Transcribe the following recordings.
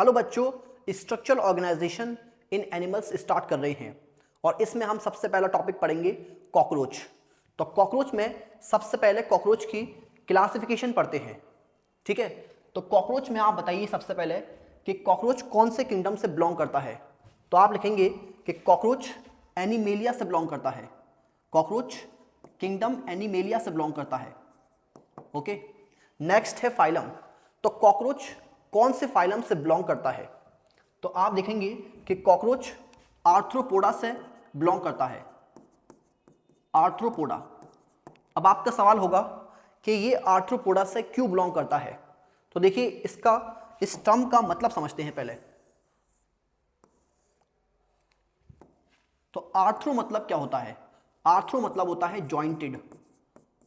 Hello बच्चों, structural organisation इन animals start कर रहे हैं और इसमें हम सबसे पहला टॉपिक पढ़ेंगे कॉकरोच। तो कॉकरोच में सबसे पहले कॉकरोच की क्लासिफिकेशन पढ़ते हैं। ठीक है, तो कॉकरोच में आप बताइए सबसे पहले कि कॉकरोच कौन से किंगडम से बिलोंग करता है। तो आप लिखेंगे कि कॉकरोच एनिमेलिया से बिलोंग करता है। कॉकरोच किंगडम एनिमेलिया से बिलोंग करता है। ओके, नेक्स्ट है फाइलम। तो कॉकरोच कौन से फाइलम से बिलोंग करता है। तो आप देखेंगे कि कॉकरोच आर्थ्रोपोडा से बिलोंग करता है। आर्थ्रोपोडा। अब आपका सवाल होगा कि ये आर्थ्रोपोडा से क्यों बिलोंग करता है। तो देखिए इसका इस टर्म का मतलब समझते हैं पहले। तो आर्थ्रो मतलब क्या होता है। आर्थ्रो मतलब होता है जॉइंटेड।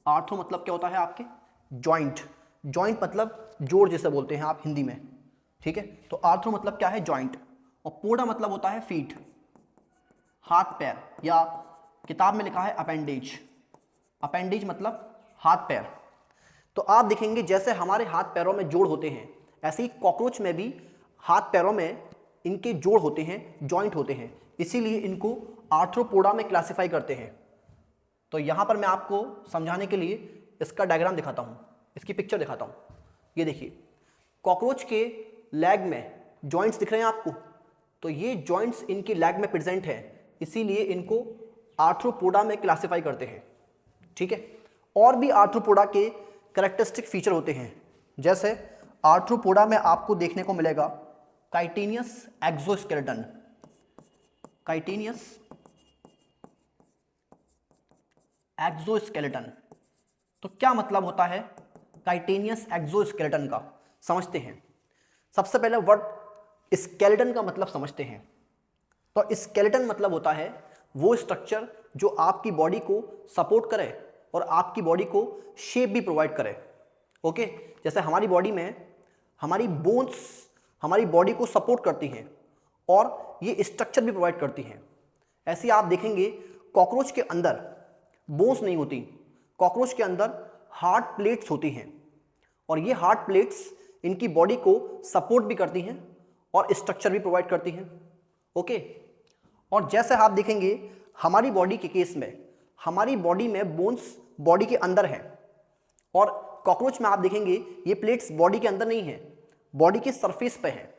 आर्थ्रो मतलब क्या होता है आपके जॉइंट। जॉइंट मतलब जोड़ जैसे बोलते हैं आप हिंदी में। ठीक है, तो आर्थ्रो मतलब क्या है जॉइंट, और पोडा मतलब होता है फीट, हाथ पैर, या किताब में लिखा है अपेंडेज। अपेंडेज मतलब हाथ पैर। तो आप देखेंगे जैसे हमारे हाथ पैरों में जोड़ होते हैं, ऐसे ही कॉकरोच में भी हाथ पैरों में इनके जोड़ होते हैं, जॉइंट होते हैं, इसीलिए इनको आर्थ्रोपोडा में क्लासिफाई करते हैं। तो यहाँ पर मैं आपको समझाने के लिए इसका डायग्राम दिखाता हूँ, इसकी पिक्चर दिखाता हूँ। ये देखिए, कॉकरोच के लेग में जॉइंट्स दिख रहे हैं आपको। तो ये जॉइंट्स इनके लेग में प्रेजेंट है, इसीलिए इनको आर्थ्रोपोडा में क्लासिफाई करते हैं। ठीक है, और भी आर्थ्रोपोडा के कैरेक्टरिस्टिक फीचर होते हैं, जैसे आर्थ्रोपोडा में आपको देखने को मिलेगा काइटिनियस एक्सोस्केलेटन। Chitinous exoskeleton. तो क्या मतलब होता है काइटिनियस एक्सोस्केलेटन का, समझते हैं। सबसे पहले वर्ड स्केलेटन का मतलब समझते हैं। तो स्केलेटन मतलब होता है वो स्ट्रक्चर जो आपकी बॉडी को सपोर्ट करे और आपकी बॉडी को शेप भी प्रोवाइड करे। ओके, जैसे हमारी बॉडी में हमारी बोन्स हमारी बॉडी को सपोर्ट करती हैं और ये स्ट्रक्चर भी प्रोवाइड करती हैं। ऐसे आप देखेंगे कॉकरोच के अंदर बोन्स नहीं होती, कॉकरोच के अंदर हार्ड प्लेट्स होती हैं, और ये हार्ड प्लेट्स इनकी बॉडी को सपोर्ट भी करती हैं और स्ट्रक्चर भी प्रोवाइड करती हैं। ओके, और जैसे आप देखेंगे हमारी बॉडी के केस में हमारी बॉडी में बोन्स बॉडी के अंदर है, और कॉकरोच में आप देखेंगे ये प्लेट्स बॉडी के अंदर नहीं है, बॉडी के सरफेस पे है,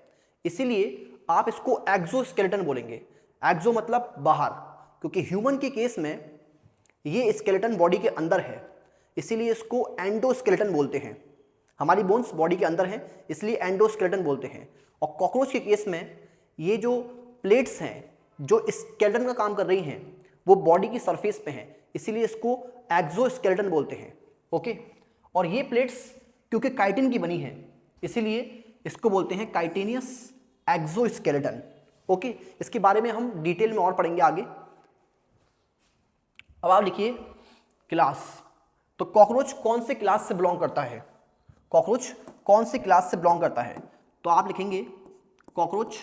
इसीलिए आप इसको एक्सोस्केलेटन बोलेंगे। एक्सो मतलब बाहर, क्योंकि ह्यूमन के केस में ये स्केलेटन बॉडी के अंदर है, इसीलिए इसको एंडोस्केलेटन बोलते हैं। हमारी बोन्स बॉडी के अंदर हैं, इसलिए एंडोस्केलेटन बोलते हैं। और कॉकरोच के केस में ये जो प्लेट्स हैं जो स्केलेटन का काम कर रही हैं वो बॉडी की सरफेस पे हैं, इसीलिए इसको एक्सोस्केलेटन बोलते हैं। ओके, और ये प्लेट्स क्योंकि काइटिन की बनी है, इसीलिए इसको बोलते हैं काइटिनियस एक्सोस्केलेटन। ओके, इसके बारे में हम डिटेल में और पढ़ेंगे आगे। अब आप लिखिए क्लास। तो कॉकरोच कौन से क्लास से बिलोंग करता है। कॉकरोच कौन सी क्लास से बिलोंग करता है। तो आप लिखेंगे कॉकरोच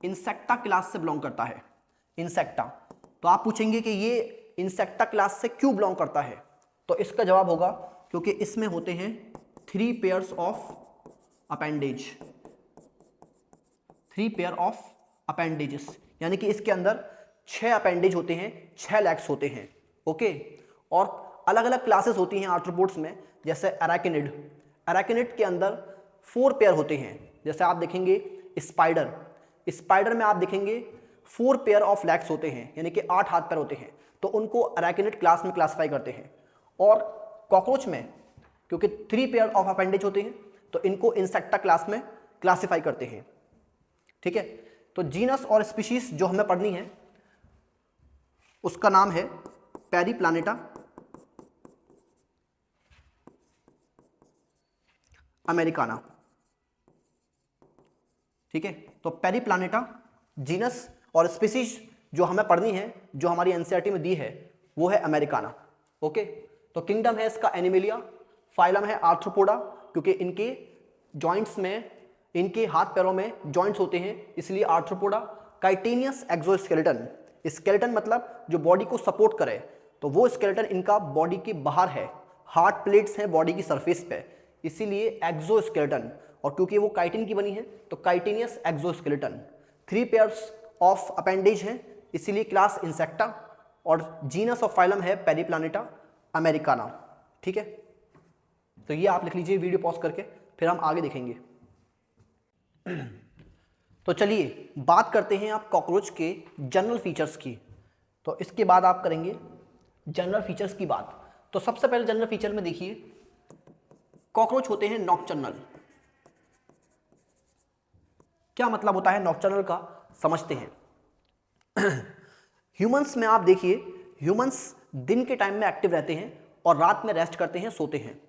इंसेक्टा क्लास से बिलोंग करता है। इंसेक्टा। तो आप पूछेंगे कि ये इंसेक्टा क्लास से क्यों बिलोंग करता है। तो इसका जवाब होगा क्योंकि इसमें होते हैं 3 pairs of appendage. 3 pair of appendages, यानी कि इसके अंदर 6 अपेंडेज होते हैं, 6 लेग्स होते हैं। ओके, और अलग अलग क्लासेस होती हैं आर्थ्रोपोड्स में, जैसे अराकिनिड। अराकिनिड के अंदर 4 पेयर होते हैं, जैसे आप देखेंगे स्पाइडर। स्पाइडर में आप देखेंगे 4 पेयर ऑफ लेग्स होते हैं, यानी कि 8 हाथ पैर होते हैं, तो उनको अराकिनिड क्लास में क्लासिफाई करते हैं। और कॉकरोच में क्योंकि 3 पेयर ऑफ अपेंडेज होते हैं, तो इनको इंसेक्टा क्लास में क्लासिफाई करते हैं। ठीक है, तो जीनस और स्पीशीज जो हमें पढ़नी है उसका नाम है पेरीप्लानेटा अमेरिकाना। ठीक है, तो पेरीप्लानेटा जीनस और स्पीसीज जो हमें पढ़नी है, जो हमारी एनसीईआरटी में दी है, वो है अमेरिकाना। ओके, तो किंगडम है इसका एनिमेलिया, फाइलम है आर्थ्रोपोडा, क्योंकि इनके जॉइंट्स में इनके हाथ पैरों में जॉइंट्स होते हैं, इसलिए आर्थ्रोपोडा। Chitinous exoskeleton. स्केलेटन मतलब जो बॉडी को सपोर्ट करे, तो वो स्केलेटन इनका बॉडी के बाहर है, हार्ड प्लेट्स हैं बॉडी की सरफेस पे, इसीलिए एक्सोस्केलेटन। और क्योंकि वो काइटिन की बनी है तो chitinous exoskeleton. 3 pairs of appendage हैं, इसीलिए क्लास इंसेक्टा, और जीनस ऑफ फाइलम है पेरिप्लानेटा अमेरिकाना। ठीक है, तो ये आप लिख लीजिए वीडियो पॉज करके, फिर हम आगे देखेंगे। तो चलिए बात करते हैं आप कॉकरोच के जनरल फीचर्स की। तो इसके बाद आप करेंगे जनरल फीचर्स की बात। तो सबसे पहले जनरल फीचर में देखिए, कॉकरोच होते हैं नॉकटर्नल। क्या मतलब होता है नॉकटर्नल का, समझते हैं। ह्यूमंस में आप देखिए, ह्यूमंस दिन के टाइम में एक्टिव रहते हैं और रात में रेस्ट करते हैं, सोते हैं।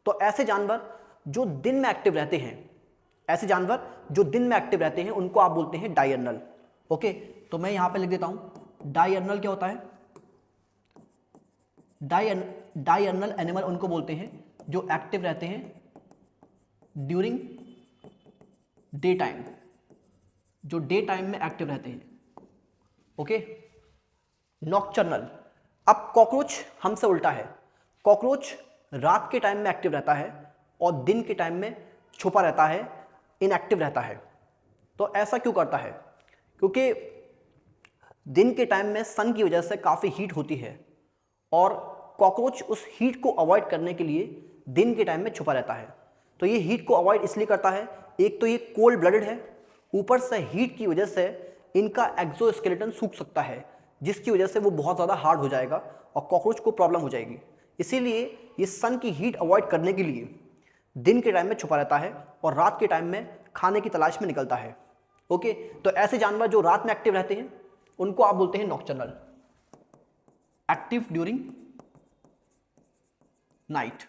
तो ऐसे जानवर जो दिन में एक्टिव रहते हैं, ऐसे जानवर जो दिन में एक्टिव रहते हैं उनको आप बोलते हैं डायर्नल। ओके, तो मैं यहां पे लिख देता हूं डायर्नल क्या होता है। डायर्नल एनिमल उनको बोलते हैं जो एक्टिव रहते हैं ड्यूरिंग डे टाइम, जो डे टाइम में एक्टिव रहते हैं। Okay, nocturnal. अब कॉकरोच हमसे उल्टा है, कॉकरोच रात के टाइम में एक्टिव रहता है और दिन के टाइम में छुपा रहता है, इनएक्टिव रहता है। तो ऐसा क्यों करता है? क्योंकि दिन के टाइम में सन की वजह से काफ़ी हीट होती है और कॉकरोच उस हीट को अवॉइड करने के लिए दिन के टाइम में छुपा रहता है। तो ये हीट को अवॉइड इसलिए करता है, एक तो ये कोल्ड ब्लडेड है, ऊपर से हीट की वजह से इनका एक्सोस्केलेटन सूख सकता है, जिसकी वजह से वो बहुत ज़्यादा हार्ड हो जाएगा और कॉकरोच को प्रॉब्लम हो जाएगी। इसीलिए ये सन की हीट अवॉइड करने के लिए दिन के टाइम में छुपा रहता है और रात के टाइम में खाने की तलाश में निकलता है। ओके, तो ऐसे जानवर जो रात में एक्टिव रहते हैं उनको आप बोलते हैं nocturnal, active during night.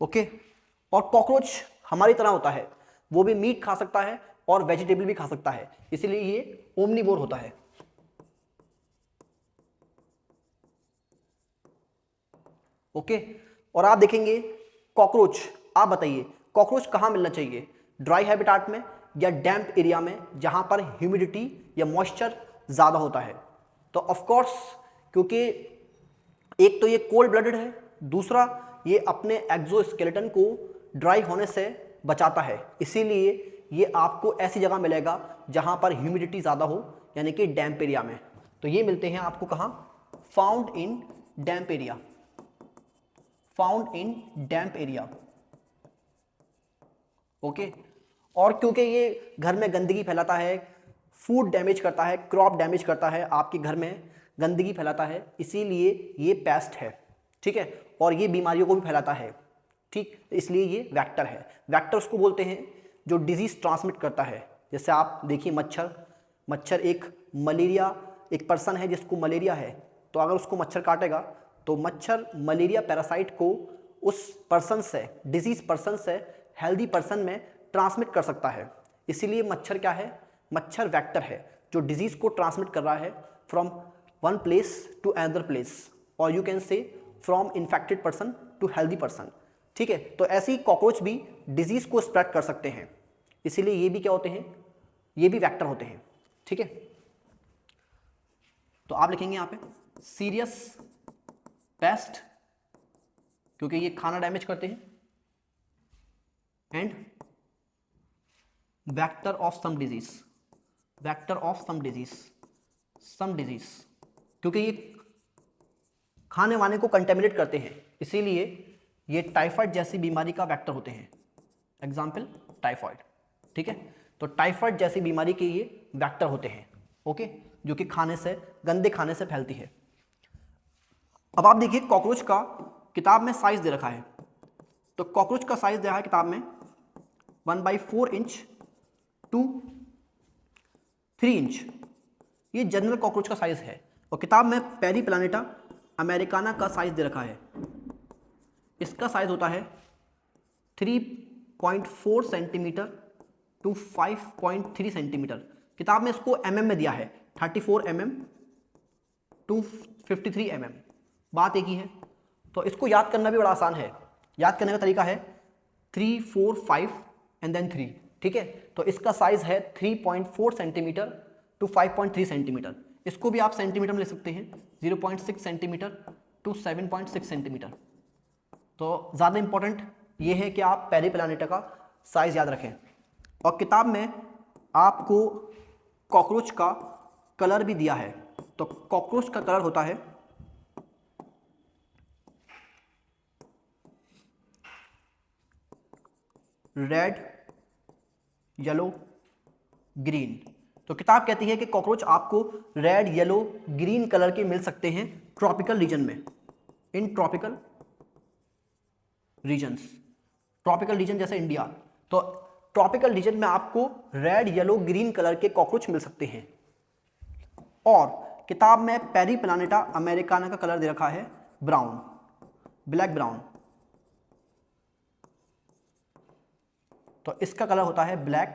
Okay, और कॉकरोच हमारी तरह होता है, वो भी मीट खा सकता है और वेजिटेबल भी खा सकता है, इसलिए ये ओमनीवोर होता है। ओके, और आप देखेंगे कॉकरोच, आप बताइए कॉकरोच कहाँ मिलना चाहिए, ड्राई हैबिटाट में या डैम्प एरिया में जहां पर ह्यूमिडिटी या मॉइस्चर ज़्यादा होता है? तो ऑफ कोर्स, क्योंकि एक तो ये कोल्ड ब्लडेड है, दूसरा ये अपने एक्सोस्केलेटन को ड्राई होने से बचाता है, इसीलिए ये आपको ऐसी जगह मिलेगा जहां पर ह्यूमिडिटी ज़्यादा हो, यानी कि डैम्प एरिया में। तो ये मिलते हैं आपको कहाँ? Found in damp area, found in damp area. Okay, और क्योंकि ये घर में गंदगी फैलाता है, फूड डैमेज करता है, क्रॉप डैमेज करता है, आपके घर में गंदगी फैलाता है, इसीलिए ये पेस्ट है। ठीक है, और ये बीमारियों को भी फैलाता है। ठीक, इसलिए ये वेक्टर है। वेक्टर उसको बोलते हैं जो डिजीज ट्रांसमिट करता है। जैसे आप देखिए मच्छर एक मलेरिया, एक पर्सन है जिसको मलेरिया है, तो अगर उसको मच्छर काटेगा तो मच्छर मलेरिया पैरासाइट को उस पर्सन से, डिजीज पर्सन से हेल्दी पर्सन में ट्रांसमिट कर सकता है। इसीलिए मच्छर क्या है? मच्छर वेक्टर है जो डिजीज को ट्रांसमिट कर रहा है from one place to another place, और you can say from infected person to healthy person. ठीक है, तो ऐसे ही कॉकरोच भी डिजीज को स्प्रेड कर सकते हैं, इसीलिए ये भी क्या होते हैं? ये भी वेक्टर होते हैं। ठीक है, तो आप लिखेंगे यहाँ पे सीरियस पेस्ट, क्योंकि ये खाना डैमेज करते हैं, and vector of some disease, vector of some disease, क्योंकि ये खाने वाने को कंटेमिनेट करते हैं, इसीलिए ये टाइफाइड जैसी बीमारी का वेक्टर होते हैं। Example typhoid. ठीक है, तो टाइफाइड जैसी बीमारी के ये वेक्टर होते हैं। ओके, जो कि खाने से, गंदे खाने से फैलती है। अब आप देखिए कॉकरोच का किताब में साइज दे रखा है, तो कॉकरोच का साइज दिया है किताब में 1/4 इंच टू 3 इंच, ये जनरल कॉकरोच का साइज है। और किताब में पेरिप्लानेटा अमेरिकाना का साइज दे रखा है, इसका साइज होता है 3.4 सेंटीमीटर टू 5.3 सेंटीमीटर। किताब में इसको mm में दिया है, 34 mm टू 53 mm, बात एक ही है। तो इसको याद करना भी बड़ा आसान है, याद करने का तरीका है 3, 4, 5 एंड देन 3। ठीक है, तो इसका साइज है 3.4 सेंटीमीटर टू 5.3 सेंटीमीटर। इसको भी आप सेंटीमीटर में ले सकते हैं, 0.6 सेंटीमीटर टू 7.6 सेंटीमीटर। तो ज़्यादा इंपॉर्टेंट ये है कि आप पेरिप्लानेटा का साइज याद रखें। और किताब में आपको कॉकरोच का कलर भी दिया है। तो कॉकरोच का कलर होता है रेड, येलो, ग्रीन। तो किताब कहती है कि कॉकरोच आपको रेड, येलो, ग्रीन कलर के मिल सकते हैं ट्रॉपिकल रीजन में, in tropical regions. Tropical region जैसे इंडिया, तो ट्रॉपिकल रीजन में आपको रेड, येलो, ग्रीन कलर के कॉकरोच मिल सकते हैं। और किताब में पेरिप्लानेटा अमेरिकाना का कलर दे रखा है ब्राउन, ब्लैक ब्राउन। तो इसका कलर होता है ब्लैक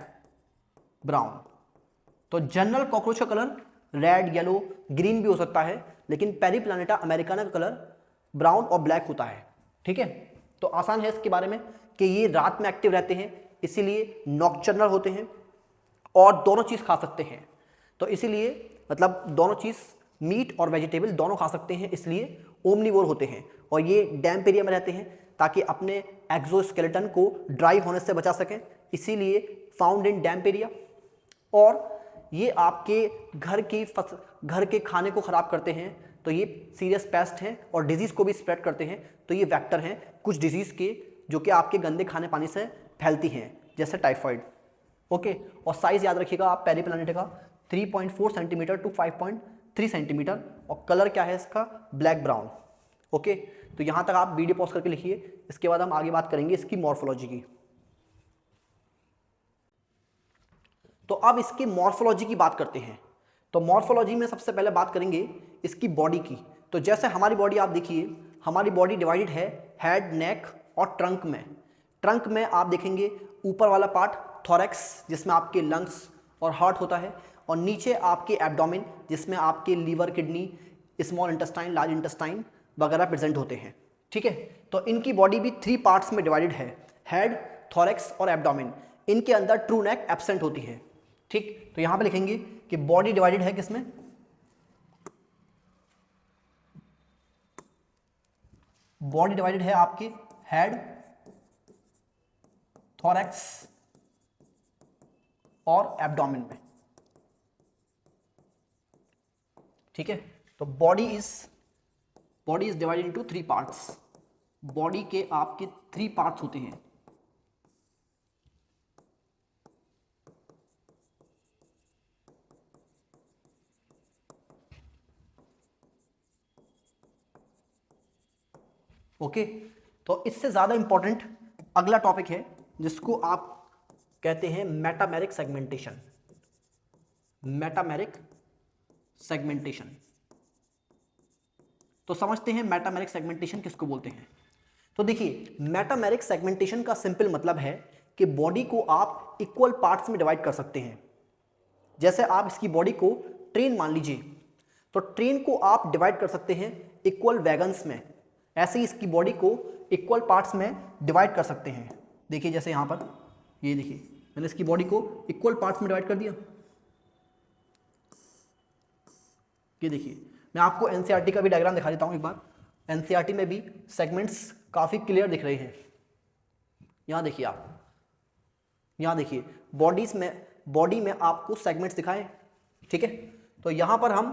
ब्राउन। तो जनरल कॉकरोच का कलर रेड, येलो, ग्रीन भी हो सकता है, लेकिन पेरिप्लानेटा अमेरिकाना का कलर ब्राउन और ब्लैक होता है। ठीक है, तो आसान है इसके बारे में कि ये रात में एक्टिव रहते हैं, इसीलिए नॉकटर्नल होते हैं और दोनों चीज़ खा सकते हैं। तो इसीलिए मतलब दोनों चीज़ मीट और वेजिटेबल दोनों खा सकते हैं, इसलिए ओमनीवोर होते हैं। और ये डैम्प एरिया में रहते हैं ताकि अपने एक्सोस्केलेटन को ड्राई होने से बचा सकें, इसीलिए फाउंड इन डैम्प एरिया। और ये आपके घर के खाने को ख़राब करते हैं, तो ये सीरियस पेस्ट हैं और डिजीज़ को भी स्प्रेड करते हैं। तो ये वेक्टर हैं कुछ डिजीज़ के जो कि आपके गंदे खाने पानी से फैलती हैं, जैसे टाइफाइड। ओके, और साइज़ याद रखिएगा आप पेरिप्लानेटा का 3.4 सेंटीमीटर टू 5.3 सेंटीमीटर। और कलर क्या है इसका, ब्लैक ब्राउन। ओके, तो यहाँ तक आप वीडियो पॉज करके लिखिए, इसके बाद हम आगे बात करेंगे इसकी मॉर्फोलॉजी की। तो अब इसकी मॉर्फोलॉजी की बात करते हैं। तो मॉर्फोलॉजी में सबसे पहले बात करेंगे इसकी बॉडी की। तो जैसे हमारी बॉडी आप देखिए, हमारी बॉडी डिवाइडेड है हेड, नेक और ट्रंक में। ट्रंक में आप देखेंगे ऊपर वाला पार्ट थोरैक्स, जिसमें आपके लंग्स और हार्ट होता है, और नीचे आपके एब्डोमेन, जिसमें आपके liver, kidney, small intestine, large intestine वगैरह प्रेजेंट होते हैं। ठीक है, तो इनकी बॉडी भी 3 पार्ट्स में डिवाइडेड है, हेड, थोरैक्स और एब्डोमेन। इनके अंदर ट्रू नेक एब्सेंट होती है। ठीक, तो यहां पे लिखेंगे कि बॉडी डिवाइडेड है किसमें, बॉडी डिवाइडेड है आपके हेड, थोरैक्स और एब्डोमेन में। ठीक है, तो body is divided into 3 parts. Body के आपके 3 पार्ट्स होते हैं। ओके, तो इससे ज्यादा इंपॉर्टेंट अगला टॉपिक है जिसको आप कहते हैं मेटामेरिक सेगमेंटेशन। मेटामेरिक सेगमेंटेशन, तो समझते हैं मेटामेरिक सेगमेंटेशन किसको बोलते हैं। तो देखिए, मेटामेरिक सेगमेंटेशन का सिंपल मतलब है कि बॉडी को आप इक्वल पार्ट्स में डिवाइड कर सकते हैं। जैसे आप इसकी बॉडी को ट्रेन मान लीजिए, तो ट्रेन को आप डिवाइड कर सकते हैं इक्वल वैगन्स में। ऐसे ही इसकी बॉडी को इक्वल पार्ट्स में डिवाइड कर सकते हैं। देखिए जैसे यहाँ पर ये देखिए, मैंने इसकी बॉडी को इक्वल पार्ट्स में डिवाइड कर दिया। ये देखिए, मैं आपको एनसीईआरटी का भी डायग्राम दिखा देता हूँ एक बार। एनसीईआरटी में भी सेगमेंट्स काफ़ी क्लियर दिख रहे हैं। यहाँ देखिए आप, यहाँ देखिए बॉडी में आपको सेगमेंट्स दिखाएं। ठीक है, तो यहाँ पर हम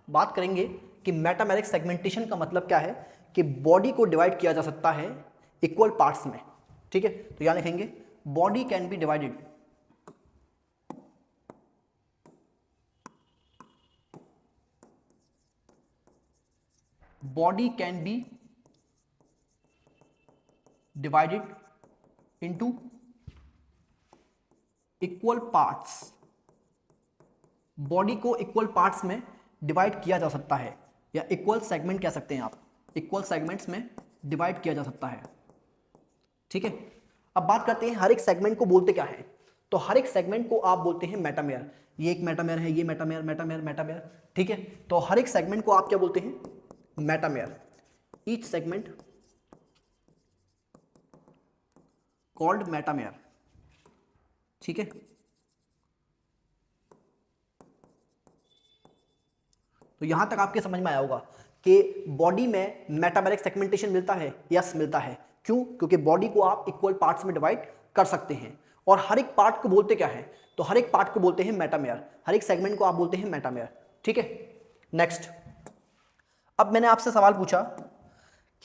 बात करेंगे कि मेटामेरिक सेगमेंटेशन का मतलब क्या है, कि बॉडी को डिवाइड किया जा सकता है इक्वल पार्ट्स में। ठीक है, तो यहाँ लिखेंगे body can be divided body can be divided into equal parts. Body को इक्वल पार्ट्स में डिवाइड किया जा सकता है, या इक्वल सेगमेंट कह सकते हैं आप, इक्वल सेगमेंट्स में डिवाइड किया जा सकता है। ठीक है, अब बात करते हैं हर एक सेगमेंट को बोलते क्या है। तो हर एक सेगमेंट को आप बोलते हैं मेटामेयर। ये एक मेटामेयर है, ये मेटामेयर, मेटामेयर, मेटामेयर। ठीक है, तो हर एक सेगमेंट को आप क्या बोलते हैं, metamere. Each segment called metamere. ठीक है, तो यहां तक आपके समझ में आया होगा कि बॉडी में मेटामेरिक सेगमेंटेशन मिलता है? यस मिलता है। क्यों? क्योंकि बॉडी को आप इक्वल पार्ट्स में डिवाइड कर सकते हैं और हर एक पार्ट को बोलते क्या है? तो हर एक पार्ट को बोलते हैं मेटामेयर, हर एक सेगमेंट को आप बोलते हैं मेटामेयर। ठीक है, नेक्स्ट। अब मैंने आपसे सवाल पूछा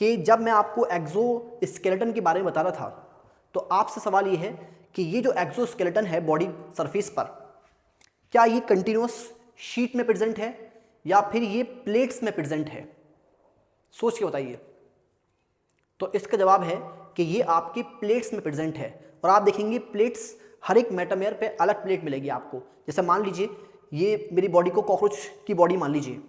कि जब मैं आपको एक्सोस्केलेटन के बारे में बता रहा था तो आपसे सवाल ये है कि ये जो एक्सोस्केलेटन है बॉडी सरफेस पर, क्या ये कंटिन्यूअस शीट में प्रेजेंट है या फिर ये प्लेट्स में प्रेजेंट है? सोच के बताइए। तो इसका जवाब है कि ये आपकी प्लेट्स में प्रेजेंट है। और आप देखेंगे प्लेट्स, हर एक मेटामेयर पे अलग प्लेट मिलेगी आपको। जैसे मान लीजिए ये मेरी बॉडी को कॉकरोच की बॉडी मान लीजिए,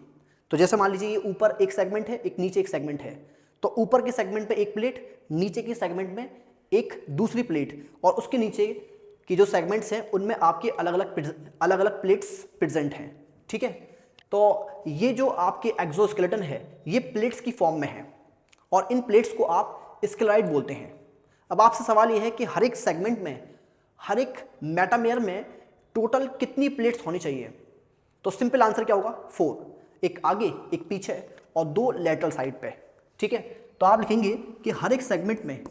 तो जैसे मान लीजिए ये ऊपर एक सेगमेंट है, एक नीचे एक सेगमेंट है, तो ऊपर के सेगमेंट पे एक प्लेट, नीचे के सेगमेंट में एक दूसरी प्लेट, और उसके नीचे की जो सेगमेंट्स हैं उनमें आपके अलग अलग प्लेट्स प्रेजेंट हैं। ठीक है, तो ये जो आपके एक्सोस्केलेटन है ये प्लेट्स की फॉर्म में है और इन प्लेट्स को आप स्क्लेराइड बोलते हैं। अब आपसे सवाल ये है कि हर एक सेगमेंट में, हर एक मेटामेयर में टोटल कितनी प्लेट्स होनी चाहिए? तो सिंपल आंसर क्या होगा? 4, एक आगे एक पीछे और 2 लेटरल साइड पे। ठीक है, तो आप लिखेंगे कि हर एक सेगमेंट में,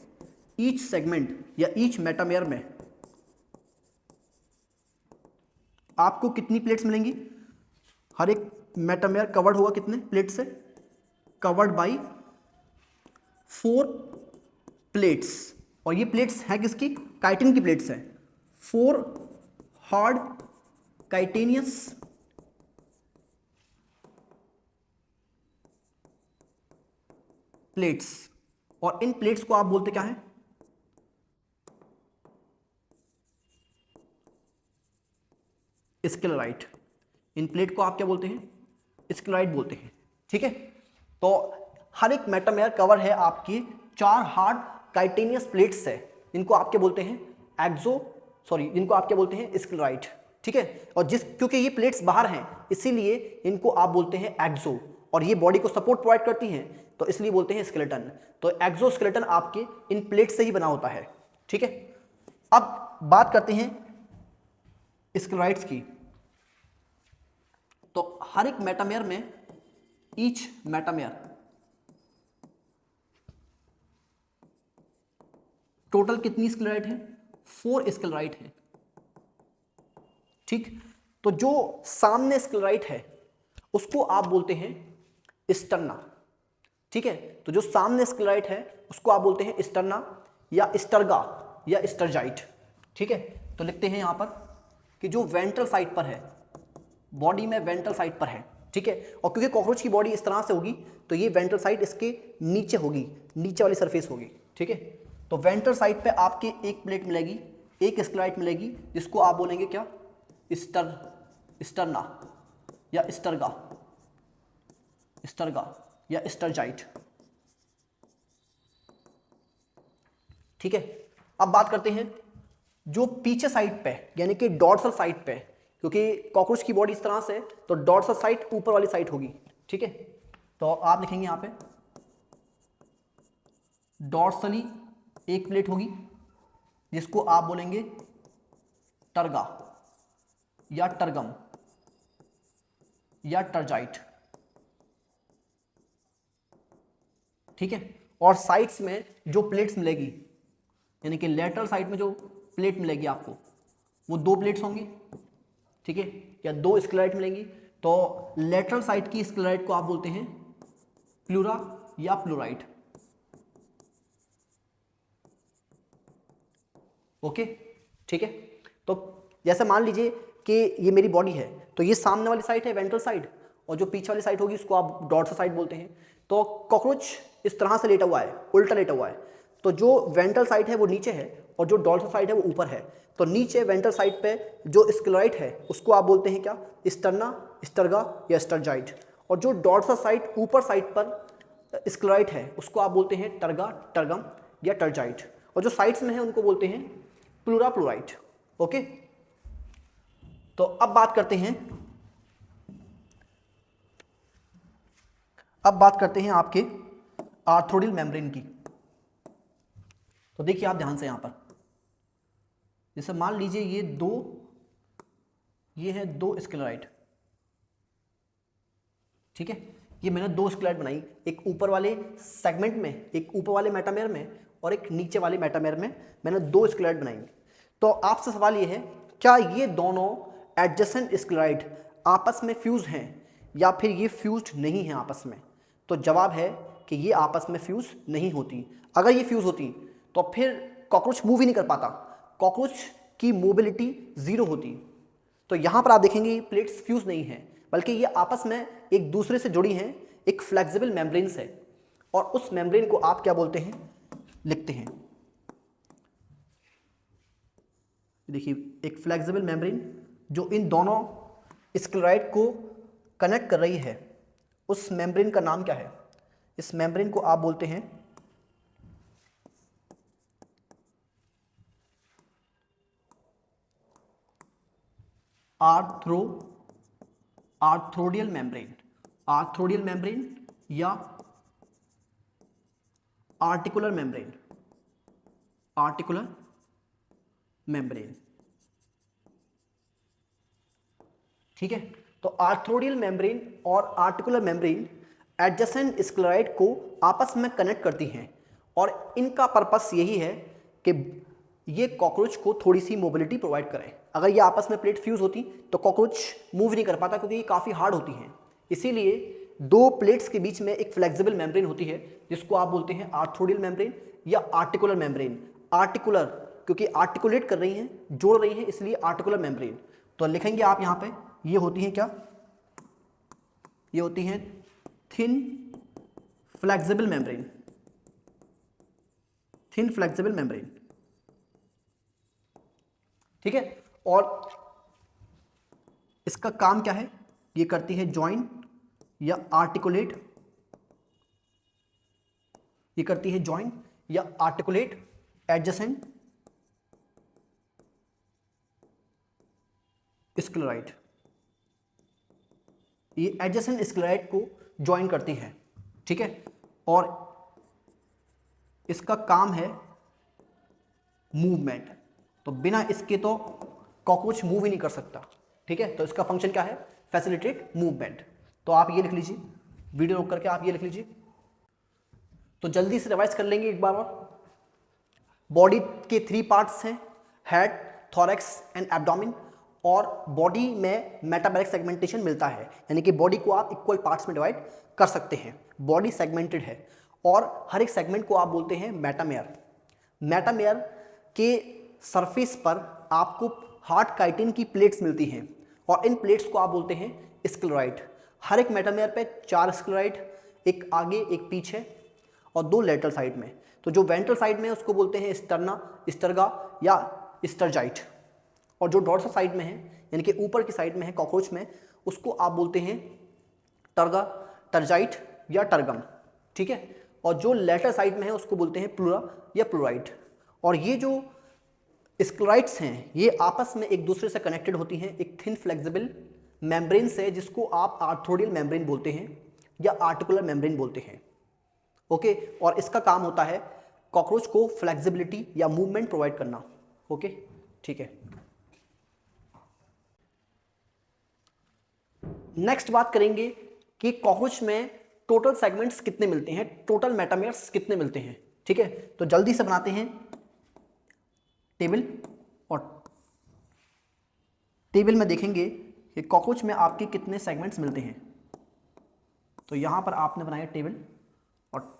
ईच सेगमेंट या ईच मेटामेयर में आपको कितनी प्लेट्स मिलेंगी? हर एक मेटामेयर कवर्ड होगा कितने प्लेट से? Covered by 4 plates. और ये प्लेट्स हैं किसकी? काइटिन की प्लेट्स हैं। 4 हार्ड काइटेनियस प्लेट्स, और इन प्लेट्स को आप बोलते क्या है? स्क्लेराइड। इन प्लेट को आप क्या बोलते हैं? स्क्लेराइड बोलते हैं। ठीक है, तो हर एक मेटामेयर कवर है आपकी 4 हार्ड काइटेनियस प्लेट्स है, इनको आप क्या बोलते हैं? इनको आप क्या बोलते हैं? स्क्लेराइड। ठीक है, और क्योंकि ये प्लेट्स बाहर हैं इसीलिए इनको आप बोलते हैं एक्सो, और ये बॉडी को सपोर्ट प्रोवाइड करती हैं तो इसलिए बोलते हैं स्केलेटन। तो एक्सोस्केलेटन आपके इन प्लेट से ही बना होता है। ठीक है, अब बात करते हैं स्क्लेराइड्स की। तो हर एक मेटामेयर में, ईच मेटामेयर टोटल कितनी स्क्लेराइड है? 4 स्क्लेराइड है। ठीक, तो जो सामने स्क्लेराइड है उसको आप बोलते हैं स्टर्ना। ठीक है, तो जो सामने स्क्लेराइड है उसको आप बोलते हैं स्टर्ना या स्टर्गा या स्टर्जाइट। ठीक है, तो लिखते हैं यहां पर कि जो वेंट्रल साइड पर है, बॉडी में वेंट्रल साइड पर है। ठीक है, और क्योंकि कॉकरोच की बॉडी इस तरह से होगी तो ये वेंट्रल साइड इसके नीचे होगी, नीचे वाली सरफेस होगी। ठीक है, तो वेंट्रल साइड पे आपके एक प्लेट मिलेगी, एक स्क्लेराइड मिलेगी, जिसको आप बोलेंगे क्या? स्टर्ना या स्टर्गा या स्टर्जाइट। ठीक है, अब बात करते हैं जो पीछे साइड पे यानी कि डॉर्सल साइड पे, क्योंकि कॉकरोच की बॉडी इस तरह से, तो डॉर्सल साइड ऊपर वाली साइड होगी। ठीक है, तो आप लिखेंगे यहां पे डॉर्सली एक प्लेट होगी जिसको आप बोलेंगे टर्गा या टर्गम या टर्जाइट। ठीक है, और साइड्स में जो प्लेट्स मिलेगी यानी कि लेटरल साइड में जो प्लेट मिलेगी आपको वो 2 प्लेट्स होंगी। ठीक है, या 2 स्क्लेराइड मिलेंगी। तो लेटरल साइड की स्क्लेराइड को आप बोलते हैं प्लूरा या प्लूराइड। ओके, ठीक है, तो जैसे मान लीजिए कि ये मेरी बॉडी है, तो ये सामने वाली साइड है वेंट्रल साइड, और जो पीछे वाली साइड होगी उसको आप डॉर्सल साइड बोलते हैं। तो कॉकरोच इस तरह से लेटा हुआ है, उल्टा लेटा हुआ है, तो जो वेंट्रल साइड है वो नीचे है और जो डॉर्सल साइड है वो ऊपर है। तो नीचे वेंट्रल साइड पे जो स्क्लेराइड है उसको आप बोलते हैं क्या? स्टर्ना, स्टर्गा या स्टर्जाइट। और जो डॉर्सल साइड ऊपर साइड पर स्क्लेराइड है उसको आप बोलते हैं टर्गा, टर्गम या टर्जाइट। और जो साइड्स में है उनको बोलते हैं प्लूरा, प्लूराइट। ओके, तो अब बात करते हैं आपके आर्थ्रोडिल मेम्ब्रेन की। तो देखिए आप ध्यान से यहां पर, जैसे मान लीजिए ये है 2 स्क्लेराइड। ठीक है, ये मैंने दो स्केलेट बनाई, एक ऊपर वाले सेगमेंट में, एक ऊपर वाले मेटामेयर में और एक नीचे वाले मेटामेयर में, मैंने दो स्केलेट बनाई। तो आपसे सवाल ये है, क्या ये दोनों एडजेसेंट स्क्लेराइड आपस में फ्यूज हैं या फिर ये फ्यूज्ड नहीं है आपस में? तो जवाब है कि ये आपस में फ्यूज नहीं होती। अगर ये फ्यूज होती तो फिर कॉकरोच मूव ही नहीं कर पाता, कॉकरोच की मोबिलिटी जीरो होती। तो यहाँ पर आप देखेंगे प्लेट्स फ्यूज नहीं है, बल्कि ये आपस में एक दूसरे से जुड़ी हैं एक फ्लेक्सिबल मेम्ब्रेन से, और उस मेम्ब्रेन को आप क्या बोलते हैं, लिखते हैं। देखिए एक फ्लेक्सिबल मेम्ब्रेन जो इन दोनों स्क्लेराइड को कनेक्ट कर रही है, उस मेम्ब्रेन का नाम क्या है? इस मेम्ब्रेन को आप बोलते हैं आर्थ्रोडियल मेम्ब्रेन, आर्थ्रोडियल मेम्ब्रेन या आर्टिकुलर मेम्ब्रेन, आर्टिकुलर मेम्ब्रेन। ठीक है, तो आर्थ्रोडियल मेम्ब्रेन और आर्टिकुलर मेम्ब्रेन एडजेसेंट स्क्लेराइड को आपस में कनेक्ट करती हैं, और इनका पर्पस यही है कि ये कॉकरोच को थोड़ी सी मोबिलिटी प्रोवाइड करें। अगर ये आपस में प्लेट फ्यूज होती तो कॉकरोच मूव नहीं कर पाता, क्योंकि ये काफ़ी हार्ड होती हैं। इसीलिए दो प्लेट्स के बीच में एक फ्लेक्सिबल मेम्ब्रेन होती है, जिसको आप बोलते हैं आर्थ्रोडियल मेम्ब्रेन या आर्टिकुलर मेम्ब्रेन। आर्टिकुलर क्योंकि आर्टिकुलेट कर रही हैं, जोड़ रही हैं, इसलिए आर्टिकुलर मेम्ब्रेन। तो लिखेंगे आप यहाँ पे, ये होती हैं क्या? ये होती हैं thin flexible membrane, thin flexible membrane. ठीक है, और इसका काम क्या है? ये करती है जॉइन या आर्टिकुलेट, ये करती है जॉइन या आर्टिकुलेट एडजेसेंट स्क्लेराइड। ये एडजेसेंट स्क्लेराइड को ज्वाइन करती है। ठीक है, और इसका काम है मूवमेंट। तो बिना इसके तो कॉकरोच मूव ही नहीं कर सकता। ठीक है, तो इसका फंक्शन क्या है? Facilitate movement. तो आप ये लिख लीजिए, वीडियो रोक करके आप ये लिख लीजिए। तो जल्दी से रिवाइज कर लेंगे एक बार और। बॉडी के 3 पार्ट्स हैं, हेड, थोरैक्स एंड एब्डोमेन, और बॉडी में मेटाबॉलिक सेगमेंटेशन मिलता है, यानी कि बॉडी को आप इक्वल पार्ट्स में डिवाइड कर सकते हैं। बॉडी सेगमेंटेड है और हर एक सेगमेंट को आप बोलते हैं मेटामेयर। मेटामेयर के सरफेस पर आपको हार्ड काइटिन की प्लेट्स मिलती हैं, और इन प्लेट्स को आप बोलते हैं स्क्लेराइड। हर एक मेटामेयर पे 4 स्क्लेराइड, एक आगे एक पीछे और 2 लेटरल साइड में। तो जो वेंट्रल साइड में है उसको बोलते हैं स्टर्ना, स्टर्गा या स्टर्जाइट, और जो डॉर्सल साइड में है यानी कि ऊपर की साइड में है कॉकरोच में, उसको आप बोलते हैं टर्गा, टर्जाइट या टर्गम। ठीक है, और जो लेटर साइड में है उसको बोलते हैं प्लूरा या प्लूराइड। और ये जो स्क्लेराइड्स हैं ये आपस में एक दूसरे से कनेक्टेड होती हैं एक थिन फ्लेक्सिबल मेम्ब्रेन से, जिसको आप आर्थ्रोडियल मेम्ब्रेन बोलते हैं या आर्टिकुलर मेम्ब्रेन बोलते हैं। ओके, और इसका काम होता है कॉकरोच को फ्लेक्सिबिलिटी या मूवमेंट प्रोवाइड करना। ओके, ठीक है। नेक्स्ट बात करेंगे कि कॉकरोच में टोटल सेगमेंट्स कितने मिलते हैं, टोटल मेटामेयर्स कितने मिलते हैं। ठीक है, तो जल्दी से बनाते हैं टेबल, और टेबल में देखेंगे कि कॉकरोच में आपके कितने सेगमेंट्स मिलते हैं। तो यहां पर आपने बनाया टेबल, और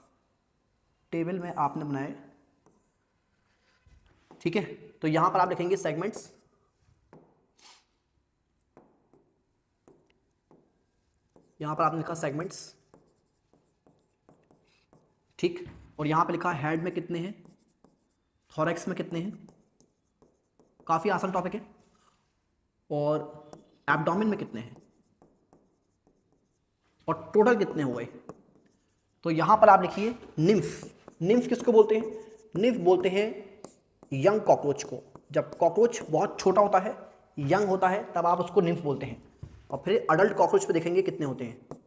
टेबल में आपने बनाए, ठीक है, तो यहां पर आप लिखेंगे सेगमेंट्स। यहां पर आपने लिखा सेगमेंट्स, ठीक, और यहां पर लिखा हेड में कितने हैं, थोरैक्स में कितने हैं, काफी आसान टॉपिक है, और एब्डोमेन में कितने हैं, और टोटल कितने हो गए। तो यहां पर आप लिखिए निम्फ। निम्फ किसको बोलते हैं? निम्फ बोलते हैं यंग कॉकरोच को। जब कॉकरोच बहुत छोटा होता है, यंग होता है, तब आप उसको निम्फ बोलते हैं। और फिर अडल्ट कॉकरोच पे देखेंगे कितने होते हैं।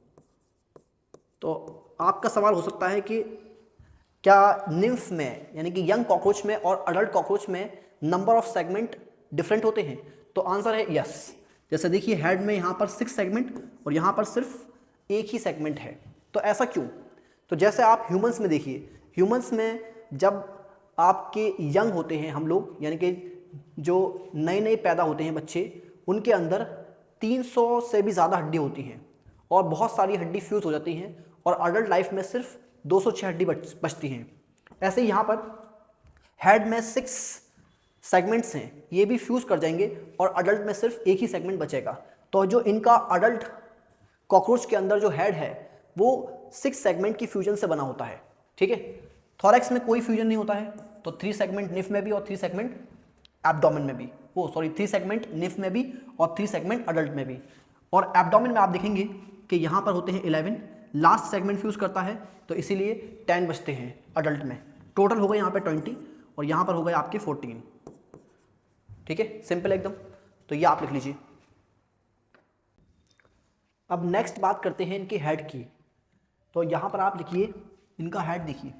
तो आपका सवाल हो सकता है कि क्या निम्फ में यानी कि यंग कॉकरोच में और अडल्ट कॉकरोच में नंबर ऑफ सेगमेंट डिफरेंट होते हैं? तो आंसर है यस। जैसे देखिए हेड में यहाँ पर 6 सेगमेंट और यहाँ पर सिर्फ एक ही सेगमेंट है। तो ऐसा क्यों? तो जैसे आप ह्यूमंस में देखिए, ह्यूमंस में जब आपके यंग होते हैं हम लोग, यानी कि जो नए नए पैदा होते हैं बच्चे, उनके अंदर 300 से भी ज़्यादा हड्डी होती हैं और बहुत सारी हड्डी फ्यूज़ हो जाती हैं, और अडल्ट लाइफ में सिर्फ 206 हड्डी बचती हैं। ऐसे ही यहाँ पर हेड में 6 सेगमेंट्स हैं, ये भी फ्यूज़ कर जाएंगे और अडल्ट में सिर्फ एक ही सेगमेंट बचेगा। तो जो इनका अडल्ट कॉकरोच के अंदर जो हेड है वो 6 सेगमेंट की फ्यूजन से बना होता है, ठीक है। थॉरैक्स में कोई फ्यूजन नहीं होता है, तो 3 सेगमेंट निफ में भी और 3 सेगमेंट एब्डोमेन में भी, 3 सेगमेंट निफ में भी और 3 सेगमेंट अडल्ट में भी। और एब्डोमेन में आप देखेंगे कि यहाँ पर होते हैं 11, लास्ट सेगमेंट फ्यूज करता है, तो इसीलिए 10 बचते हैं अडल्ट में। टोटल हो गए यहाँ पे 20 और यहाँ पर हो गए आपके 14, ठीक है, सिंपल एकदम। तो ये आप लिख लीजिए। अब नेक्स्ट बात करते हैं इनकी हेड की। तो यहाँ पर आप लिखिए इनका हेड, देखिए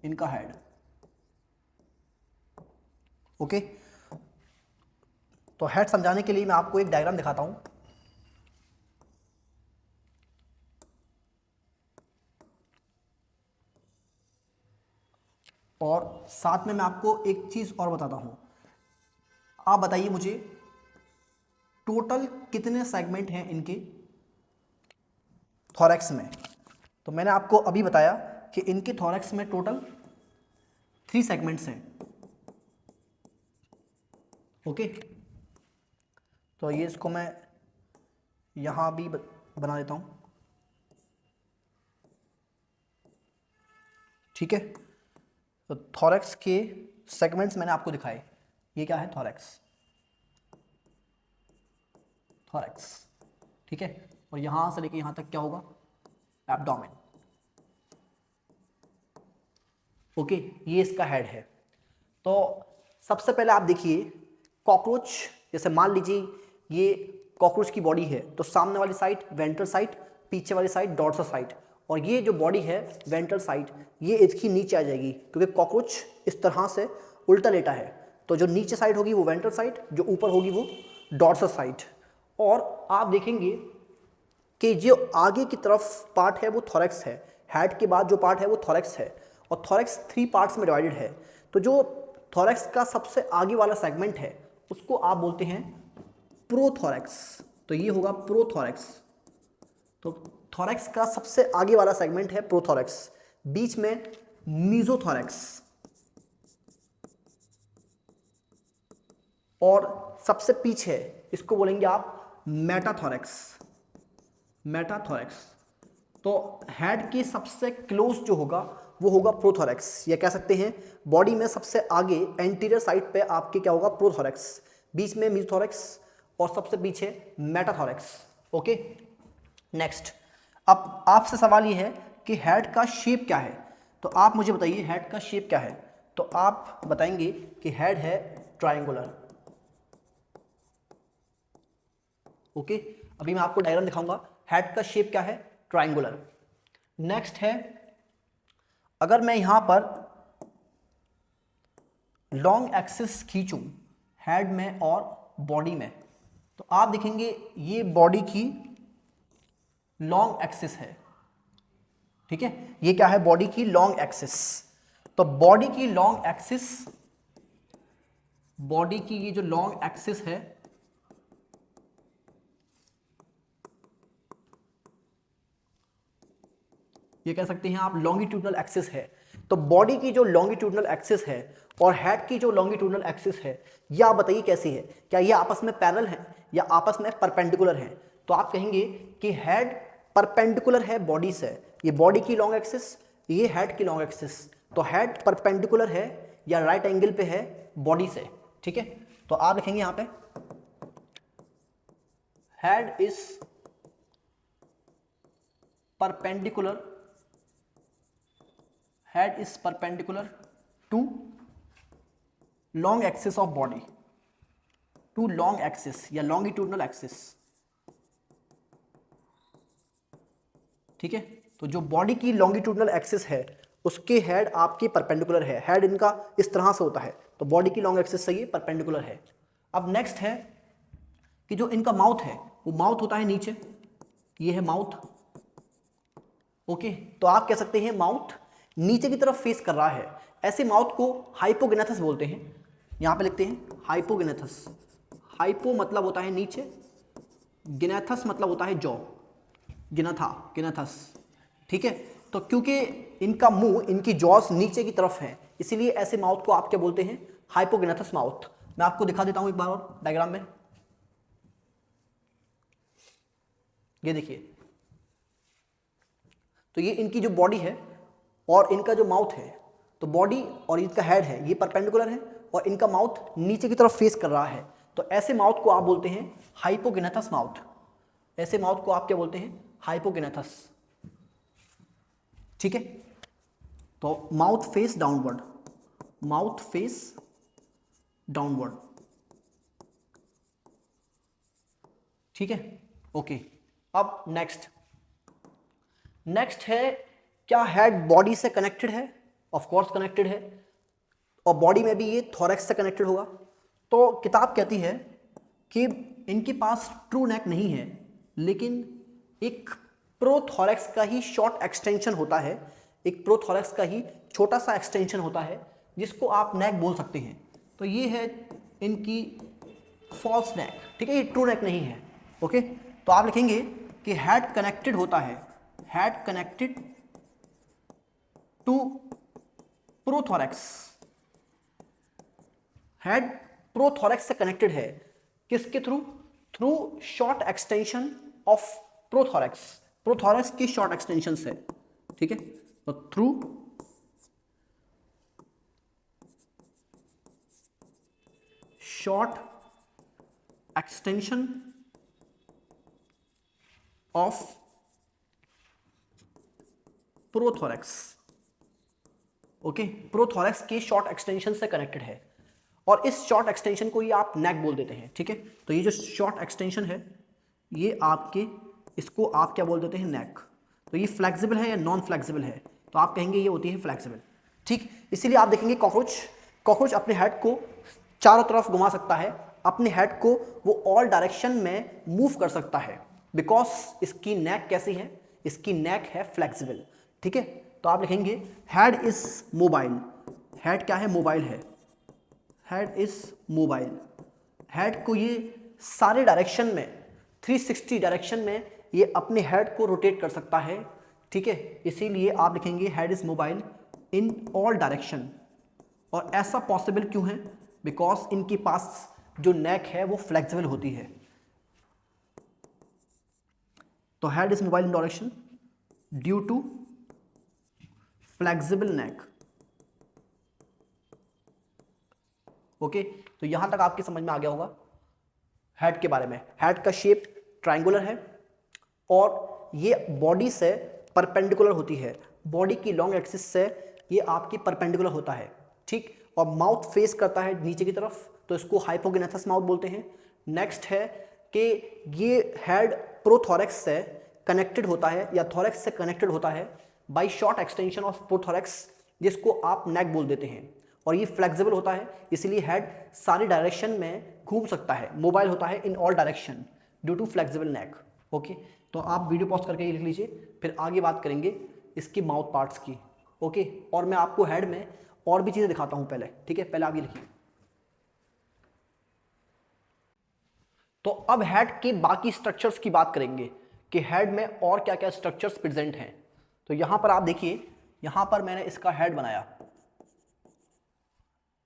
इनका हेड, ओके। तो हेड समझाने के लिए मैं आपको एक डायग्राम दिखाता हूं। और साथ में मैं आपको एक चीज और बताता हूं। आप बताइए मुझे टोटल कितने सेगमेंट हैं इनके थॉरैक्स में। तो मैंने आपको अभी बताया कि इनके थॉरैक्स में टोटल 3 सेगमेंट्स हैं, ओके। तो ये इसको मैं यहां भी बना देता हूं, ठीक है। तो थॉरैक्स के सेगमेंट्स मैंने आपको दिखाए। ये क्या है? थॉरैक्स, थॉरैक्स, ठीक है। और यहां से लेके यहां तक क्या होगा? Abdomen, okay. ये इसका हेड है। तो सबसे पहले आप देखिए कॉकरोच, जैसे मान लीजिए ये कॉकरोच की बॉडी है, तो सामने वाली साइड वेंट्रल साइड, पीछे वाली साइड डॉर्सल साइड, और ये जो बॉडी है वेंट्रल साइड ये इसकी नीचे आ जाएगी, क्योंकि कॉकरोच इस तरह से उल्टा लेटा है। तो जो नीचे साइड होगी वो वेंट्रल साइड, जो ऊपर होगी वो डॉर्सल साइड। और आप देखेंगे कि जो आगे की तरफ पार्ट है वो थॉरैक्स है, हेड के बाद जो पार्ट है वो थॉरैक्स है, और थॉरैक्स 3 पार्ट्स में डिवाइडेड है। तो जो थॉरैक्स का सबसे आगे वाला सेगमेंट है उसको आप बोलते हैं प्रोथॉरैक्स। तो ये होगा प्रोथॉरैक्स। तो थॉरैक्स का सबसे आगे वाला सेगमेंट है प्रोथॉरैक्स, बीच में मीजोथॉरैक्स, और सबसे पीछे इसको बोलेंगे आप मेटाथॉरैक्स, मेटाथॉरैक्स। तो हेड के सबसे क्लोज जो होगा वो होगा प्रोथॉरैक्स, या कह सकते हैं बॉडी में सबसे आगे एंटीरियर साइड पे आपके क्या होगा? प्रोथॉरैक्स, बीच में मीजोथॉरैक्स और सबसे पीछे मेटाथॉरैक्स, ओके। नेक्स्ट, अब आपसे सवाल ये है कि हेड का शेप क्या है। तो आप मुझे बताइए हेड का शेप क्या है। तो आप बताएंगे कि हेड है ट्रायंगुलर, ओके। अभी मैं आपको डायग्राम दिखाऊंगा। हेड का शेप क्या है? ट्रायंगुलर। नेक्स्ट है, अगर मैं यहां पर लॉन्ग एक्सिस खींचूं हेड में और बॉडी में, तो आप देखेंगे ये बॉडी की लॉन्ग एक्सिस है, ठीक है। ये क्या है? बॉडी की लॉन्ग एक्सिस। तो बॉडी की लॉन्ग एक्सिस, बॉडी की ये जो लॉन्ग एक्सिस है ये कह सकते हैं आप लॉन्गिट्यूडनल एक्सिस है। तो बॉडी की जो लॉन्गिट्यूडनल एक्सिस है और हेड की जो लॉन्गिट्यूडनल एक्सिस है, ये आप बताइए कैसी है? क्या ये आपस में पैरेलल है या आपस में परपेंडिकुलर है? तो आप कहेंगे कि हेड परपेंडिकुलर है बॉडी से, ये बॉडी की लॉन्ग एक्सिस, ये हेड की लॉन्ग एक्सिस। तो हेड परपेंडिकुलर है या राइट एंगल पे है बॉडी से, ठीक है। तो आप लिखेंगे यहां पे head is perpendicular, head is perpendicular to long axis of body, to long axis या longitudinal axis, ठीक है। तो जो बॉडी की longitudinal axis है उसके हेड आपके परपेंडिकुलर है, हेड इनका इस तरह से होता है, तो बॉडी की लॉन्ग एक्सिस से ये परपेंडिकुलर है। अब नेक्स्ट है कि जो इनका माउथ है वो माउथ होता है नीचे, ये है माउथ। ओके, तो आप कह सकते हैं माउथ नीचे की तरफ फेस कर रहा है, ऐसे माउथ को हाइपोगेनेथस बोलते हैं। यहां पे लिखते हैं हाइपोगेनेथस। हाइपो मतलब होता है नीचे, गिनेथस मतलब होता है जॉ, गिनथा, गिनेथस। ठीक है, तो क्योंकि इनका मुंह, इनकी जॉस नीचे की तरफ है, इसीलिए ऐसे माउथ को आप क्या बोलते हैं, हाइपोगेनेथस माउथ। मैं आपको दिखा देता हूं एक बार और डायग्राम में। ये देखिए, तो ये इनकी जो बॉडी है और इनका जो माउथ है, तो बॉडी और इनका हेड है ये परपेंडिकुलर है और इनका माउथ नीचे की तरफ फेस कर रहा है, तो ऐसे माउथ को आप बोलते हैं हाइपोगेनेथस माउथ। ऐसे माउथ को आप क्या बोलते हैं, हाइपोगेनेथस। ठीक है, तो mouth face downward, mouth face downward. ठीक है, ओके। अब नेक्स्ट है, क्या हेड बॉडी से कनेक्टेड है? ऑफ कोर्स कनेक्टेड है, और बॉडी में भी ये थोरैक्स से कनेक्टेड होगा। तो किताब कहती है कि इनके पास ट्रू नेक नहीं है, लेकिन एक प्रोथोरैक्स का ही शॉर्ट एक्सटेंशन होता है, एक प्रोथोरैक्स का ही छोटा सा एक्सटेंशन होता है, जिसको आप नेक बोल सकते हैं। तो ये है इनकी फॉल्स नेक। ठीक है, ये ट्रू नेक नहीं है। ओके, तो आप लिखेंगे कि हेड कनेक्टेड होता है, head connected to prothorax. Head prothorax से कनेक्टेड है, किसके through? Through short extension of prothorax, prothorax की शॉर्ट एक्सटेंशन से। ठीक है, तो through short extension of prothorax. Okay, prothorax के शॉर्ट एक्सटेंशन से कनेक्टेड है, और इस शॉर्ट एक्सटेंशन को ही आप नेक बोल देते हैं। ठीक है, तो ये जो शॉर्ट एक्सटेंशन है, ये आपके, इसको आप क्या बोल देते हैं, नेक। तो ये फ्लेक्सिबल है या नॉन फ्लेक्सिबल है? तो आप कहेंगे ये होती है फ्लेक्सिबल। ठीक, इसीलिए आप देखेंगे कॉकरोच अपने हेड को चारों तरफ घुमा सकता है, अपने हेड को वो ऑल डायरेक्शन में मूव कर सकता है, बिकॉज इसकी नेक कैसी है, इसकी नेक है फ्लेक्सिबल। ठीक है, तो आप लिखेंगे हेड इज मोबाइल। हेड क्या है, मोबाइल है, हेड इज मोबाइल। हेड को ये सारे डायरेक्शन में, 360 डायरेक्शन में ये अपने हेड को रोटेट कर सकता है। ठीक है, इसीलिए आप लिखेंगे head is mobile in all direction. और ऐसा पॉसिबल क्यों है? बिकॉज इनके पास जो नेक है वो फ्लेक्सिबल होती है। तो head is mobile in direction due to flexible neck. Okay, तो यहां तक आपकी समझ में आ गया होगा हेड के बारे में। हेड का शेप ट्रायंगुलर है और ये बॉडी से परपेंडिकुलर होती है, बॉडी की लॉन्ग एक्सिस से ये आपकी परपेंडिकुलर होता है। ठीक, और माउथ फेस करता है नीचे की तरफ, तो इसको हाइपोगेनेथस माउथ बोलते हैं। नेक्स्ट है कि ये हेड प्रोथोरैक्स से कनेक्टेड होता है या थोरैक्स से कनेक्टेड होता है by short extension of prothorax, जिसको आप नेक बोल देते हैं। और ये फ्लेक्सिबल होता है, इसलिए हेड सारी डायरेक्शन में घूम सकता है, मोबाइल होता है in all direction due to flexible neck. Okay, तो आप वीडियो पॉज करके ये लिख लीजिए, फिर आगे बात करेंगे इसकी माउथ पार्ट्स की। ओके, और मैं आपको हेड में और भी चीज़ें दिखाता हूँ पहले। ठीक है, पहले आप ये लिखिए। तो अब हेड के बाकी स्ट्रक्चर्स की बात करेंगे कि हेड में और क्या क्या स्ट्रक्चर्स प्रेजेंट हैं। तो यहां पर आप देखिए, यहां पर मैंने इसका हेड बनाया,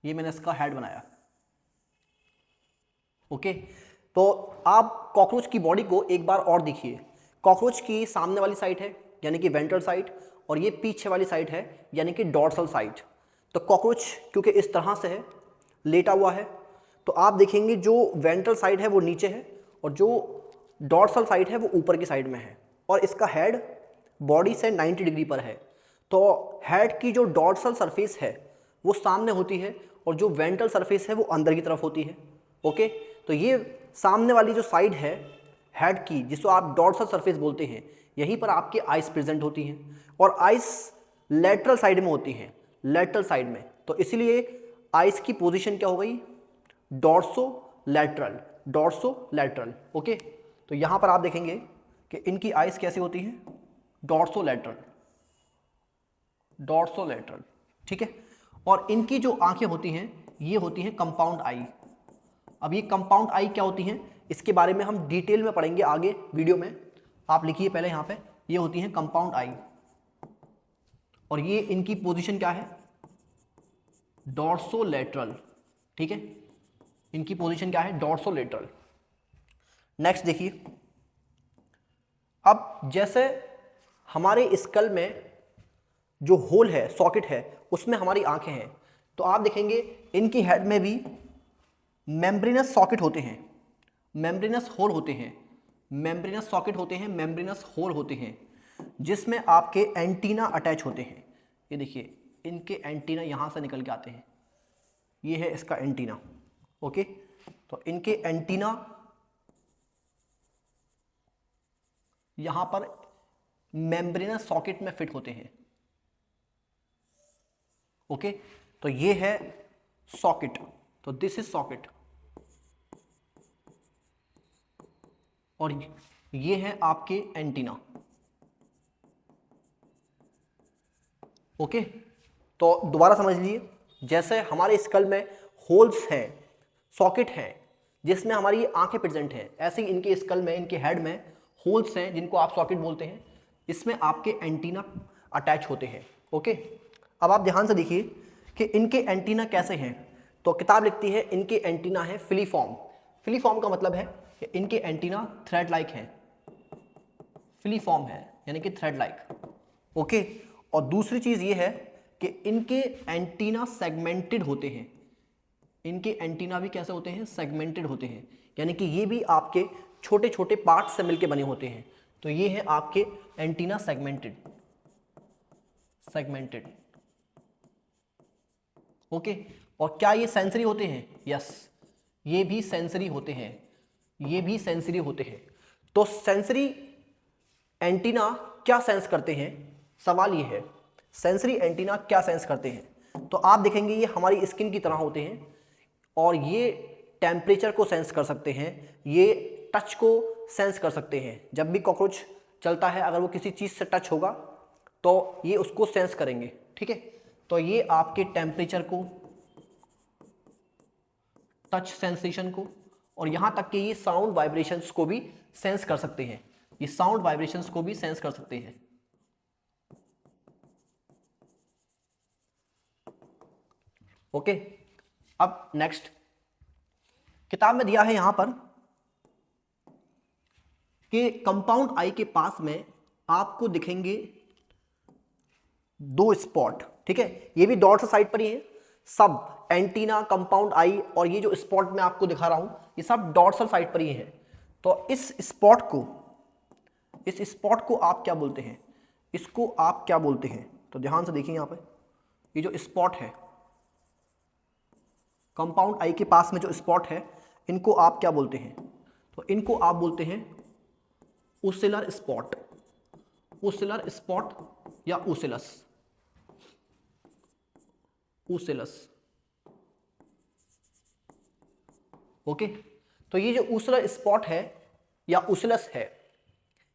ये मैंने इसका हेड बनाया। ओके, तो आप कॉकरोच की बॉडी को एक बार और देखिए। कॉकरोच की सामने वाली साइड है यानी कि वेंट्रल साइड, और ये पीछे वाली साइड है यानी कि डॉर्सल साइड। तो कॉकरोच क्योंकि इस तरह से है, लेटा हुआ है, तो आप देखेंगे जो वेंट्रल साइड है वो नीचे है और जो डॉर्सल साइड है वो ऊपर की साइड में है, और इसका हेड बॉडी से 90 डिग्री पर है। तो हेड की जो डॉर्सल सरफेस है वो सामने होती है और जो वेंट्रल सरफेस है वो अंदर की तरफ होती है। ओके, तो ये सामने वाली जो साइड है हेड की, जिसको आप डॉर्सल सरफेस बोलते हैं, यहीं पर आपकी आइस प्रेजेंट होती हैं, और आइस लेटरल साइड में होती हैं, लेटरल साइड में। तो इसलिए आइस की पोजीशन क्या हो गई, dorso lateral, dorso lateral. Okay, तो यहां पर आप देखेंगे कि इनकी आइज कैसी होती हैं, डॉर्सोलैटरल, डॉर्सोलैटरल, ठीक है। और इनकी जो आंखें होती हैं ये होती हैं कंपाउंड आई। अब ये कंपाउंड आई क्या होती हैं, इसके बारे में हम डिटेल में पढ़ेंगे आगे वीडियो में। आप लिखिए पहले यहाँ पे, ये होती हैं कंपाउंड आई, और ये इनकी पोजीशन क्या है, डॉर्सोलैटरल, ठीक है, इनकी पोजीशन क्या है, डॉर्सोलैटरल। नेक्स्ट देखिए, अब जैसे हमारे स्कल में जो होल है, सॉकेट है, उसमें हमारी आंखें हैं, तो आप देखेंगे इनकी हेड में भी मेम्ब्रेनस सॉकेट होते हैं, मेम्ब्रेनस होल होते हैं, मेम्ब्रेनस सॉकेट होते हैं, मेम्ब्रेनस होल होते हैं, जिसमें आपके एंटीना अटैच होते हैं। ये देखिए इनके एंटीना यहाँ से निकल के आते हैं, ये है इसका एंटीना, ओके। तो इनके एंटीना यहाँ पर मेम्ब्रेनस सॉकेट में फिट होते हैं, ओके। तो ये है सॉकेट, तो दिस इज सॉकेट, और ये है आपके एंटीना, ओके। तो दोबारा समझ लीजिए, जैसे हमारे स्कल में होल्स हैं, सॉकेट हैं, जिसमें हमारी आंखें प्रेजेंट हैं, ऐसे ही इनके स्कल में, इनके हेड में होल्स हैं जिनको आप सॉकेट बोलते हैं, इसमें आपके एंटीना अटैच होते हैं, ओके। अब आप ध्यान से देखिए कि इनके एंटीना कैसे हैं, तो किताब लिखती है इनके एंटीना है फिलीफॉर्म। फिलीफॉर्म का मतलब है कि इनके एंटीना थ्रेड लाइक हैं, फिलीफॉर्म है यानी कि थ्रेड लाइक, ओके। और दूसरी चीज ये है कि इनके एंटीना सेगमेंटेड होते हैं, इनके एंटीना भी कैसे होते हैं, सेगमेंटेड होते हैं, यानी कि ये भी आपके छोटे छोटे पार्ट्स से मिलकर बने होते हैं। तो ये है आपके एंटीना सेगमेंटेड, सेगमेंटेड, ओके। और क्या ये सेंसरी होते हैं, यस, ये भी सेंसरी होते हैं, ये भी सेंसरी होते हैं। तो सेंसरी एंटीना क्या सेंस करते हैं, सवाल ये है, सेंसरी एंटीना क्या सेंस करते हैं। तो आप देखेंगे ये हमारी स्किन की तरह होते हैं, और ये टेम्परेचर को सेंस कर सकते हैं, ये टच को सेंस कर सकते हैं। जब भी कॉकरोच चलता है, अगर वो किसी चीज़ से टच होगा तो ये उसको सेंस करेंगे, ठीक है। तो ये आपके टेम्परेचर को, टच सेंसेशन को, और यहाँ तक कि ये साउंड वाइब्रेशंस को भी सेंस कर सकते हैं, ये साउंड वाइब्रेशंस को भी सेंस कर सकते हैं, ओके। अब नेक्स्ट, किताब में दिया है यहां पर कि कंपाउंड आई के पास में आपको दिखेंगे दो स्पॉट, ठीक है, ये भी डॉट साइड पर ही है, सब एंटीना, कंपाउंड आई और ये जो स्पॉट मैं आपको दिखा रहा हूं, ये सब डॉर्सल साइड पर ही है। तो इस स्पॉट को आप क्या बोलते हैं, इसको आप क्या बोलते हैं, तो ध्यान से देखिए यहां पे, ये जो स्पॉट है, कंपाउंड आई के पास में जो स्पॉट है, इनको आप क्या बोलते हैं, तो इनको आप बोलते हैं ओसिलर स्पॉट, ओसिलर स्पॉट या ओसिलस, ओसिलस, ओके। तो ये जो ओसिलर स्पॉट है या ओसिलस है,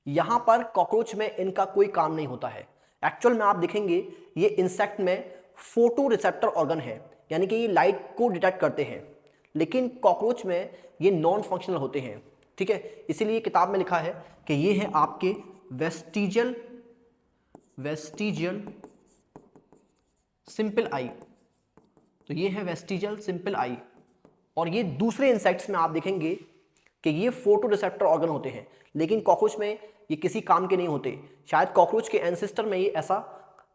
यहां पर कॉकरोच में इनका कोई काम नहीं होता है। एक्चुअल में आप देखेंगे ये इंसेक्ट में फोटो रिसेप्टर ऑर्गन है, यानी कि ये लाइट को डिटेक्ट करते हैं, लेकिन कॉकरोच में ये नॉन फंक्शनल होते हैं, ठीक है। इसीलिए किताब में लिखा है कि ये है आपके वेस्टिजियल सिंपल आई, तो ये है वेस्टिजियल सिंपल आई। और ये दूसरे इंसेक्ट्स में आप देखेंगे कि ये फोटो रिसेप्टर ऑर्गन होते हैं, लेकिन कॉकरोच में ये किसी काम के नहीं होते। शायद कॉकरोच के एंसेस्टर में ये ऐसा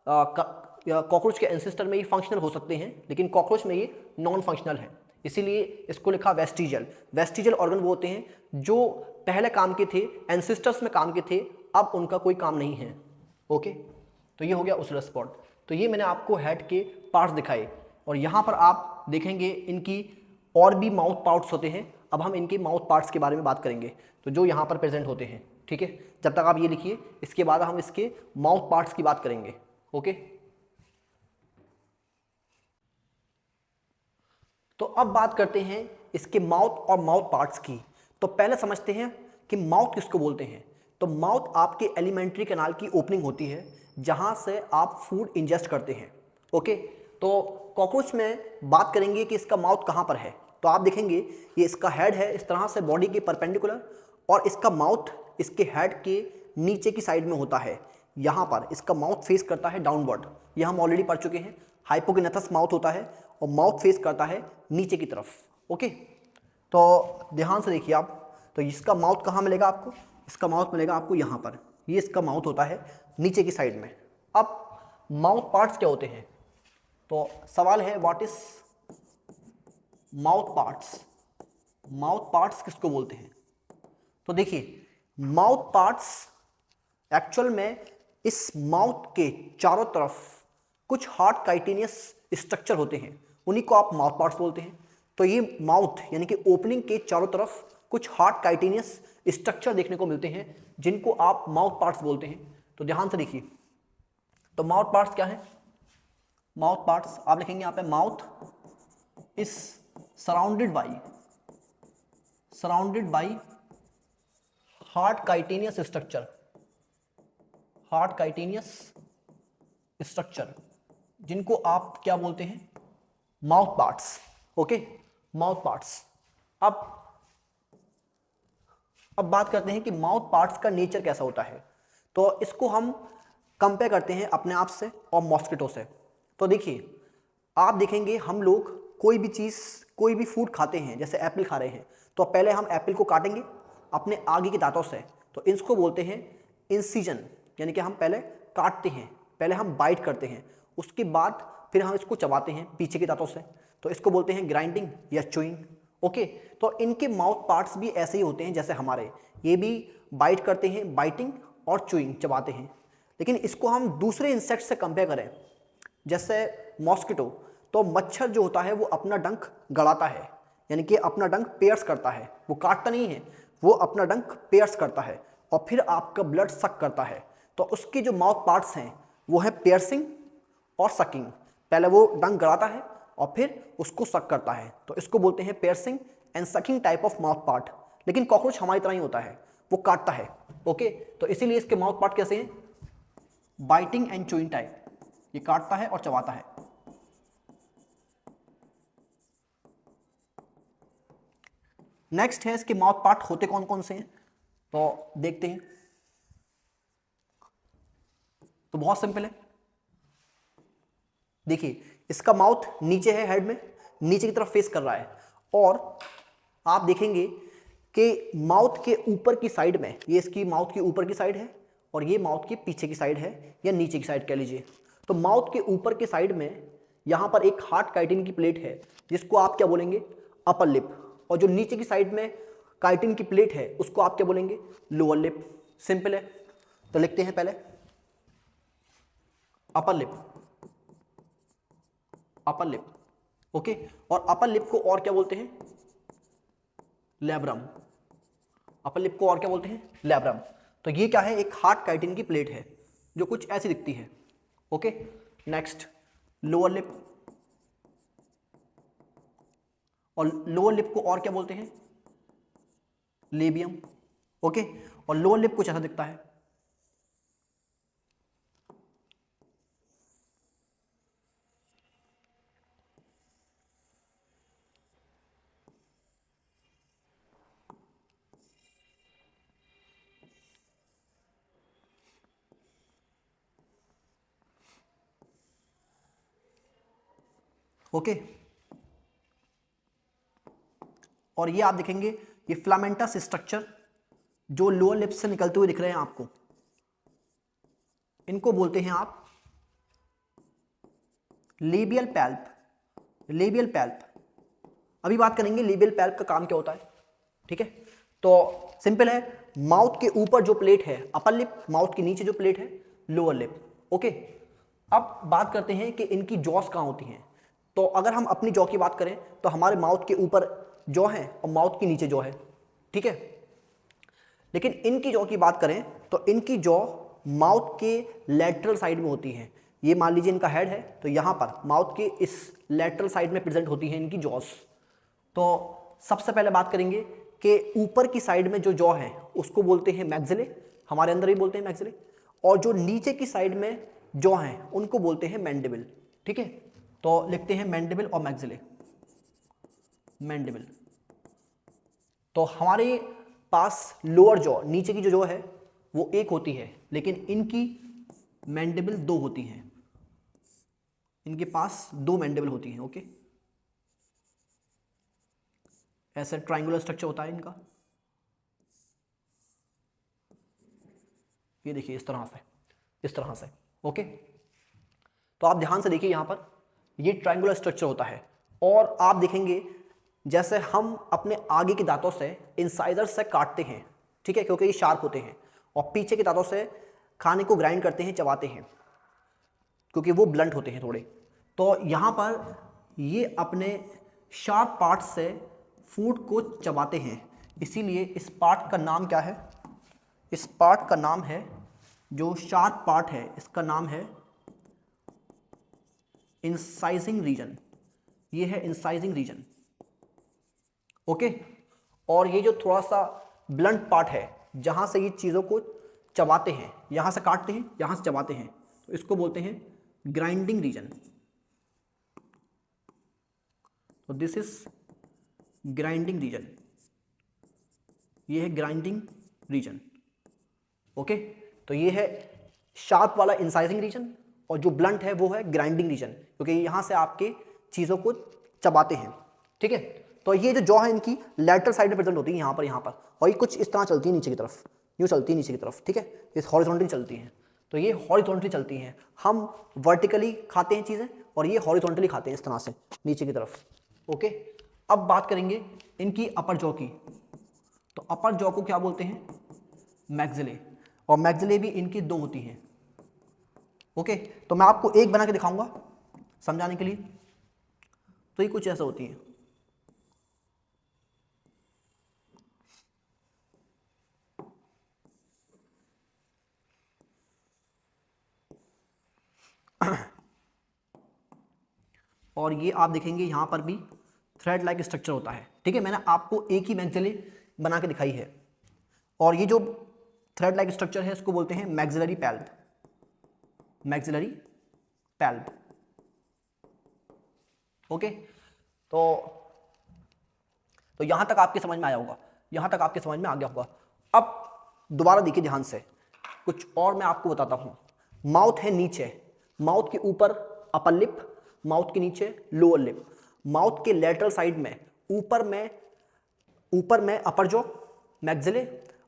कॉकरोच के एंसेस्टर में ये फंक्शनल हो सकते हैं, लेकिन कॉकरोच में ये नॉन फंक्शनल है, इसीलिए इसको लिखा वेस्टिजियल। वेस्टिजियल ऑर्गन वो होते हैं जो पहले काम के थे, एंसेस्टर्स में काम के थे, अब उनका कोई काम नहीं है, ओके। तो ये हो गया ओसिलर स्पॉट। तो ये मैंने आपको हेड के पार्ट्स दिखाए, और यहाँ पर आप देखेंगे इनकी और भी माउथ पार्ट्स होते हैं। अब हम इनके माउथ पार्ट्स के बारे में बात करेंगे, तो जो यहाँ पर प्रेजेंट होते हैं, ठीक है। जब तक आप ये लिखिए, इसके बाद हम इसके माउथ पार्ट्स की बात करेंगे, ओके। तो अब बात करते हैं इसके माउथ और माउथ पार्ट्स की। तो पहले समझते हैं कि माउथ किसको बोलते हैं। तो माउथ आपके एलिमेंट्री कैनाल की ओपनिंग होती है जहां से आप फूड इंजेस्ट करते हैं। ओके, तो कॉकरोच में बात करेंगे कि इसका माउथ कहां पर है। तो आप देखेंगे ये इसका हेड है इस तरह से बॉडी के परपेंडिकुलर, और इसका माउथ इसके हेड के नीचे की साइड में होता है। यहाँ पर इसका माउथ फेस करता है डाउनवर्ड, यह हम ऑलरेडी पढ़ चुके हैं। हाइपोगिनेथस माउथ होता है और माउथ फेस करता है नीचे की तरफ। ओके, तो ध्यान से देखिए आप, तो इसका माउथ कहाँ मिलेगा आपको, इसका माउथ मिलेगा आपको यहाँ पर, ये इसका माउथ होता है नीचे की साइड में। अब माउथ पार्ट्स क्या होते हैं, तो सवाल है what is mouth parts. Mouth parts किसको बोलते हैं, तो देखिए माउथ पार्ट्स एक्चुअल में इस माउथ के चारों तरफ कुछ हार्ड काइटिनियस स्ट्रक्चर होते हैं, उन्हीं को आप माउथ पार्ट्स बोलते हैं। तो ये माउथ यानी कि ओपनिंग के चारों तरफ कुछ हार्ड काइटिनियस स्ट्रक्चर देखने को मिलते हैं जिनको आप माउथ पार्ट्स बोलते हैं। तो ध्यान से देखिए, तो माउथ पार्ट्स क्या है, माउथ पार्ट्स आप लिखेंगे यहाँ पे mouth is surrounded by hard chitinous structure, जिनको आप क्या बोलते हैं, mouth parts. Okay, mouth parts. अब बात करते हैं कि माउथ पार्ट्स का नेचर कैसा होता है। तो इसको हम कंपेयर करते हैं अपने आप से और मॉस्किटो से। तो देखिए आप देखेंगे हम लोग कोई भी चीज़, कोई भी फूड खाते हैं, जैसे एप्पल खा रहे हैं, तो पहले हम एप्पल को काटेंगे अपने आगे के दांतों से, तो इसको बोलते हैं इंसिजन, यानी कि हम पहले काटते हैं, पहले हम बाइट करते हैं, उसके बाद फिर हम इसको चबाते हैं पीछे के दांतों से, तो इसको बोलते हैं ग्राइंडिंग या चुइंग। ओके, तो इनके माउथ पार्ट्स भी ऐसे ही होते हैं जैसे हमारे, ये भी बाइट करते हैं, बाइटिंग और चुइंग, चबाते हैं। लेकिन इसको हम दूसरे इंसेक्ट से कंपेयर करें, जैसे मॉस्किटो, तो मच्छर जो होता है वो अपना डंक गड़ाता है, यानी कि अपना डंक पेयर्स करता है, वो काटता नहीं है, वो अपना डंक पेयर्स करता है और फिर आपका ब्लड सक करता है। तो उसके जो माउथ पार्ट्स हैं वो है पेयर्सिंग और सकिंग, पहले वो डंक गड़ाता है और फिर उसको सक करता है, तो इसको बोलते हैं piercing and sucking type of mouth part. लेकिन कॉकरोच हमारी तरह ही होता है, वो काटता है। ओके, तो इसीलिए इसके माउथ पार्ट कैसे हैं, बाइटिंग एंड चूइंग टाइप, ये काटता है और चबाता है। नेक्स्ट है इसके माउथ पार्ट होते कौन कौन से हैं, तो देखते हैं। तो बहुत सिंपल है, देखिए इसका माउथ नीचे है, हेड में नीचे की तरफ फेस कर रहा है, और आप देखेंगे कि माउथ के ऊपर की साइड में, ये इसकी माउथ की ऊपर की साइड है और ये माउथ के पीछे की साइड है या नीचे की साइड कह लीजिए। तो माउथ के ऊपर की साइड में यहाँ पर एक हार्ड काइटिन की प्लेट है जिसको आप क्या बोलेंगे, अपर लिप, और जो नीचे की साइड में काइटिन की प्लेट है उसको आप क्या बोलेंगे, लोअर लिप। सिंपल है, तो लिखते हैं पहले upper lip, upper lip. Okay, और अपर लिप को और क्या बोलते हैं, लैब्रम। अपर लिप को और क्या बोलते हैं, लैब्रम। तो ये क्या है, एक हार्ड काइटिन की प्लेट है जो कुछ ऐसी दिखती है। ओके, नेक्स्ट लोअर लिप, और लोअर लिप को और क्या बोलते हैं, लेबियम। ओके, और लोअर लिप कुछ ऐसा दिखता है। ओके, और ये आप देखेंगे ये फिलामेंटस स्ट्रक्चर जो लोअर लिप से निकलते हुए दिख रहे हैं आपको, इनको बोलते हैं आप लेबियल पैल्प। लेबियल पैल्प, अभी बात करेंगे लेबियल पैल्प का काम क्या होता है। ठीक है, तो सिंपल है, माउथ के ऊपर जो प्लेट है अपर लिप, माउथ के नीचे जो प्लेट है लोअर लिप। ओके, अब बात करते हैं कि इनकी जॉस कहाँ होती हैं। तो अगर हम अपनी जॉ की बात करें तो हमारे माउथ के ऊपर जॉ है और माउथ के नीचे जॉ है। ठीक है, लेकिन इनकी जॉ की बात करें तो इनकी जॉ माउथ के लेटरल साइड में होती है। ये मान लीजिए इनका हेड है, तो यहाँ पर माउथ के इस लेटरल साइड में प्रेजेंट होती है इनकी जॉस। तो सबसे पहले बात करेंगे कि ऊपर की साइड में जो जॉ है उसको बोलते हैं मैक्सिले, हमारे अंदर भी बोलते हैं मैक्सिले, और जो नीचे की साइड में जॉ हैं उनको बोलते हैं मैंडिबल। ठीक है, तो लिखते हैं मैंडिबल और मैक्सिले। मैंडिबल, तो हमारे पास लोअर जॉ, नीचे की जो जॉ है वो एक होती है, लेकिन इनकी मैंडिबल दो होती हैं, इनके पास दो मैंडिबल होती हैं। ओके, ऐसे ट्रायंगुलर स्ट्रक्चर होता है इनका, ये देखिए इस तरह से, इस तरह से। ओके, तो आप ध्यान से देखिए, यहां पर ये ट्रायंगुलर स्ट्रक्चर होता है, और आप देखेंगे जैसे हम अपने आगे के दांतों से इंसाइजर से काटते हैं, ठीक है, क्योंकि ये शार्प होते हैं, और पीछे के दांतों से खाने को ग्राइंड करते हैं, चबाते हैं, क्योंकि वो ब्लंट होते हैं थोड़े। तो यहाँ पर ये अपने शार्प पार्ट से फूड को चबाते हैं, इसीलिए इस पार्ट का नाम क्या है? इस पार्ट का नाम है, जो शार्प पार्ट है इसका नाम है इंसाइजिंग रीजन। ये है इंसाइजिंग रीजन। ओके, और ये जो थोड़ा सा ब्लंट पार्ट है, जहां से ये चीज़ों को चबाते हैं, यहां से काटते हैं, यहां से चबाते हैं, तो इसको बोलते हैं ग्राइंडिंग रीजन। तो दिस इज ग्राइंडिंग रीजन, ये है ग्राइंडिंग रीजन। ओके, तो ये है शार्प वाला इंसाइजिंग रीजन, और जो ब्लंट है वो है ग्राइंडिंग रीजन, क्योंकि यहां से आपके चीज़ों को चबाते हैं। ठीक है, तो ये जो जॉ है इनकी लैटरल साइड में प्रेजेंट होती है, यहाँ पर, और ये कुछ इस तरह चलती है नीचे की तरफ, यूँ चलती है नीचे की तरफ। ठीक है, ये हॉरिजॉन्टली चलती हैं, तो ये हॉरिजॉन्टली चलती हैं। हम वर्टिकली खाते हैं चीज़ें, और ये हॉरिजॉन्टली खाते हैं इस तरह से नीचे की तरफ। ओके, अब बात करेंगे इनकी अपर जॉ की। तो अपर जॉ को क्या बोलते हैं? मैक्सिले, और मैक्सिले भी इनकी दो होती हैं। ओके, तो मैं आपको एक बना के दिखाऊंगा समझाने के लिए। तो ये कुछ ऐसा होती है। और ये आप देखेंगे यहाँ पर भी थ्रेड लाइक स्ट्रक्चर होता है। ठीक है, मैंने आपको एक ही मैक्सिले बना के दिखाई है, और ये जो थ्रेड लाइक स्ट्रक्चर है इसको बोलते हैं maxillary palp. Maxillary palp. Okay, तो यहां तक आपके समझ में आया होगा, यहां तक आपके समझ में आ गया होगा। अब दोबारा देखिए ध्यान से, कुछ और मैं आपको बताता हूं। माउथ है नीचे, माउथ के ऊपर अपर लिप, माउथ के नीचे लोअर लिप, माउथ के लेटरल साइड में ऊपर में अपर जॉ मैक्सिले,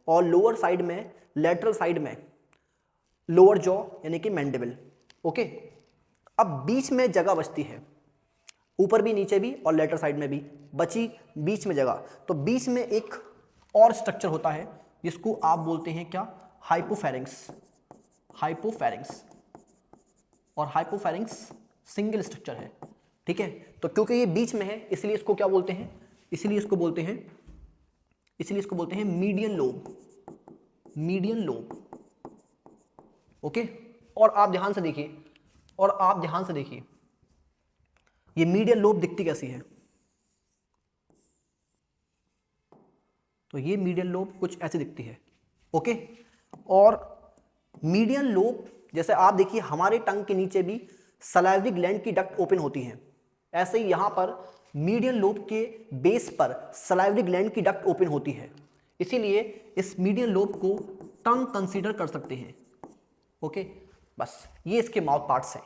और लोअर साइड में लेटरल साइड में लोअर जॉ यानी कि मैंडिबल। ओके, अब बीच में जगह बचती है, ऊपर भी नीचे भी और लेटरल साइड में भी बची बीच में जगह। तो बीच में एक और स्ट्रक्चर होता है जिसको आप बोलते हैं क्या? हाइपोफैरिंक्स। हाइपोफैरिंक्स, और हाइपोफैरिंक्स सिंगल स्ट्रक्चर है। ठीक है, तो क्योंकि ये बीच में है इसलिए इसको क्या बोलते हैं? इसलिए इसको बोलते हैं median lobe. Median lobe. Okay, और आप ध्यान से देखिए, ये मीडियन लोब दिखती कैसी है? तो ये मीडियन लोब कुछ ऐसी दिखती है। ओके, और मीडियन लोब जैसे आप देखिए हमारे टंग के नीचे भी सलाइवरी ग्लैंड की डक्ट ओपन होती हैं, ऐसे ही यहां पर मीडियन लोब के बेस पर सलाइवरी ग्लैंड की डक्ट ओपन होती है, इसीलिए इस मीडियन लोब को टंग कंसीडर कर सकते हैं। ओके, बस ये इसके माउथ पार्ट्स हैं।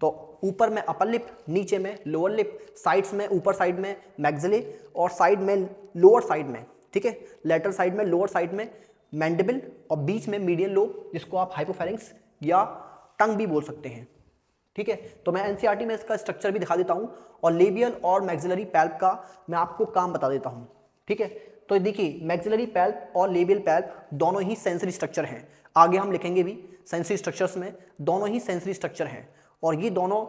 तो ऊपर में अपर लिप, नीचे में लोअर लिप, साइड्स में ऊपर साइड में मैक्सिले, और साइड में लोअर साइड में, ठीक है, लेटरल साइड में, लोअर साइड में मैंडिबल, और बीच में मीडियन लोब जिसको आप हाइपोफैरिंक्स या टंग भी बोल सकते हैं। ठीक है, तो मैं एनसीईआरटी में इसका स्ट्रक्चर भी दिखा देता हूं, और लेबियल और मैक्सिलरी पैल्प का मैं आपको काम बता देता हूं। ठीक है, तो देखिए मैक्सिलरी पैल्प और लेबियल पैल्प दोनों ही सेंसरी स्ट्रक्चर हैं, आगे हम लिखेंगे भी सेंसरी स्ट्रक्चर्स में, दोनों ही सेंसरी स्ट्रक्चर हैं, और ये दोनों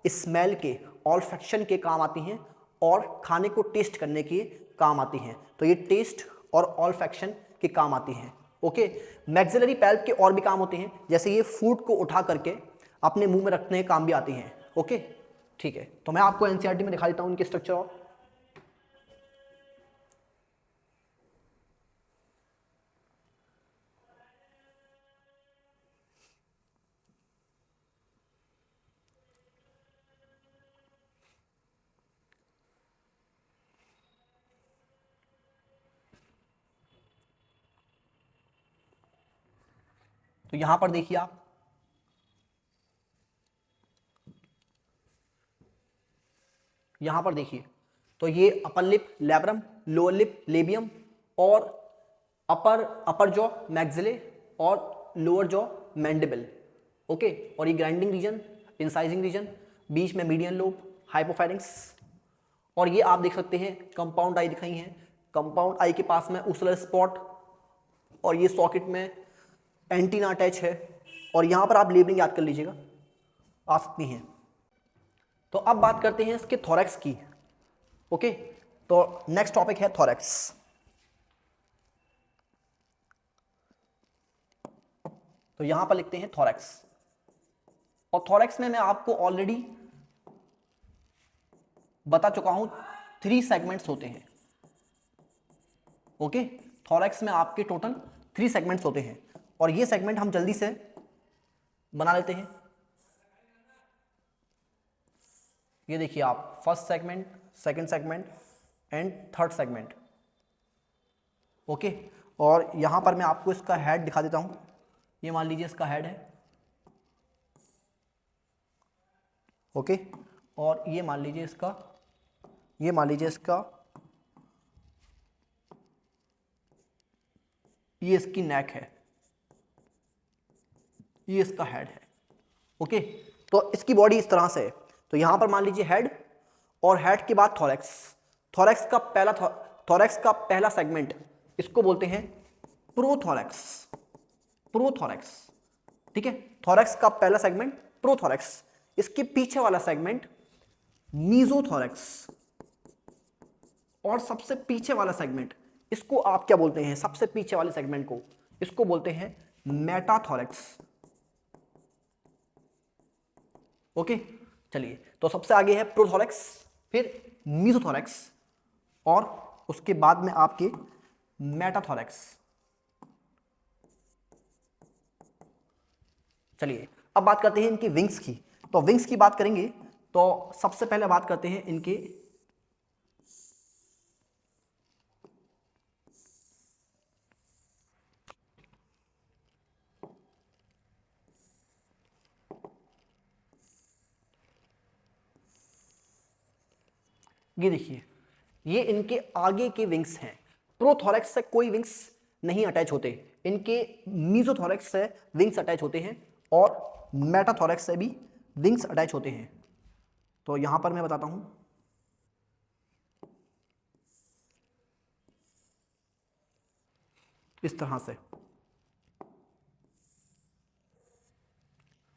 स्मेल के, ऑल्फैक्शन के काम आती हैं, और खाने को टेस्ट करने के काम आती हैं। तो ये टेस्ट और ऑल्फैक्शन के काम आती हैं। ओके, मैक्सिलरी पैल्प के और भी काम होते हैं, जैसे ये फूड को उठा करके अपने मुंह में रखने के काम भी आती हैं। ओके, ठीक है, तो मैं आपको एनसीईआरटी में दिखा देता हूं इनके स्ट्रक्चर। और तो यहां पर देखिए आप, यहां पर देखिए, तो ये upper lip labrum, lower lip labium, और अपर जॉ मैक्सिले, और लोअर जॉ मैंडिबल। ओके, और ये ग्राइंडिंग रीजन, इंसाइजिंग रीजन, बीच में मीडियन लोब, हाइपोफैरिंक्स। और ये आप देख सकते हैं कंपाउंड आई दिखाई है, कंपाउंड आई के पास में ऊसलर स्पॉट, और ये सॉकेट में एंटीना अटैच है। और यहां पर आप लेबलिंग याद कर लीजिएगा, आ सकती हैं। तो अब बात करते हैं इसके थोरैक्स की। ओके, तो नेक्स्ट टॉपिक है थोरैक्स। तो यहां पर लिखते हैं थोरैक्स, और थोरैक्स में मैं आपको ऑलरेडी बता चुका हूं 3 सेगमेंट्स होते हैं। ओके, थोरैक्स में आपके टोटल 3 सेगमेंट्स होते हैं, और ये सेगमेंट हम जल्दी से बना लेते हैं। ये देखिए आप, first segment, second segment and third segment. Okay, और यहां पर मैं आपको इसका हेड दिखा देता हूं। ये मान लीजिए इसका हेड है। ओके, और ये मान लीजिए इसका, ये मान लीजिए इसका, ये इसकी नेक है, ये इसका हेड है। ओके, तो इसकी बॉडी इस तरह से है। तो यहां पर मान लीजिए हेड, और हेड के बाद थोरैक्स। थोरैक्स का पहला सेगमेंट, इसको बोलते हैं प्रोथोरैक्स। प्रोथोरैक्स, ठीक है, थोरैक्स का पहला सेगमेंट प्रोथोरैक्स। इसके पीछे वाला सेगमेंट मीजोथोरैक्स, और सबसे पीछे वाला सेगमेंट, इसको आप क्या बोलते हैं, सबसे पीछे वाले सेगमेंट को, इसको बोलते हैं मेटाथोरैक्स। ओके, चलिए, तो सबसे आगे है प्रोथोरैक्स, फिर मीजोथोरैक्स, और उसके बाद में आपके मेटाथोरैक्स। चलिए, अब बात करते हैं इनकी विंग्स की। तो विंग्स की बात करेंगे तो सबसे पहले बात करते हैं इनके, ये देखिए, ये इनके आगे के विंग्स हैं। प्रोथोरैक्स से कोई विंग्स नहीं अटैच होते, इनके मीजोथोरैक्स से विंग्स अटैच होते हैं, और मेटाथोरैक्स से भी विंग्स अटैच होते हैं। तो यहां पर मैं बताता हूं, इस तरह से।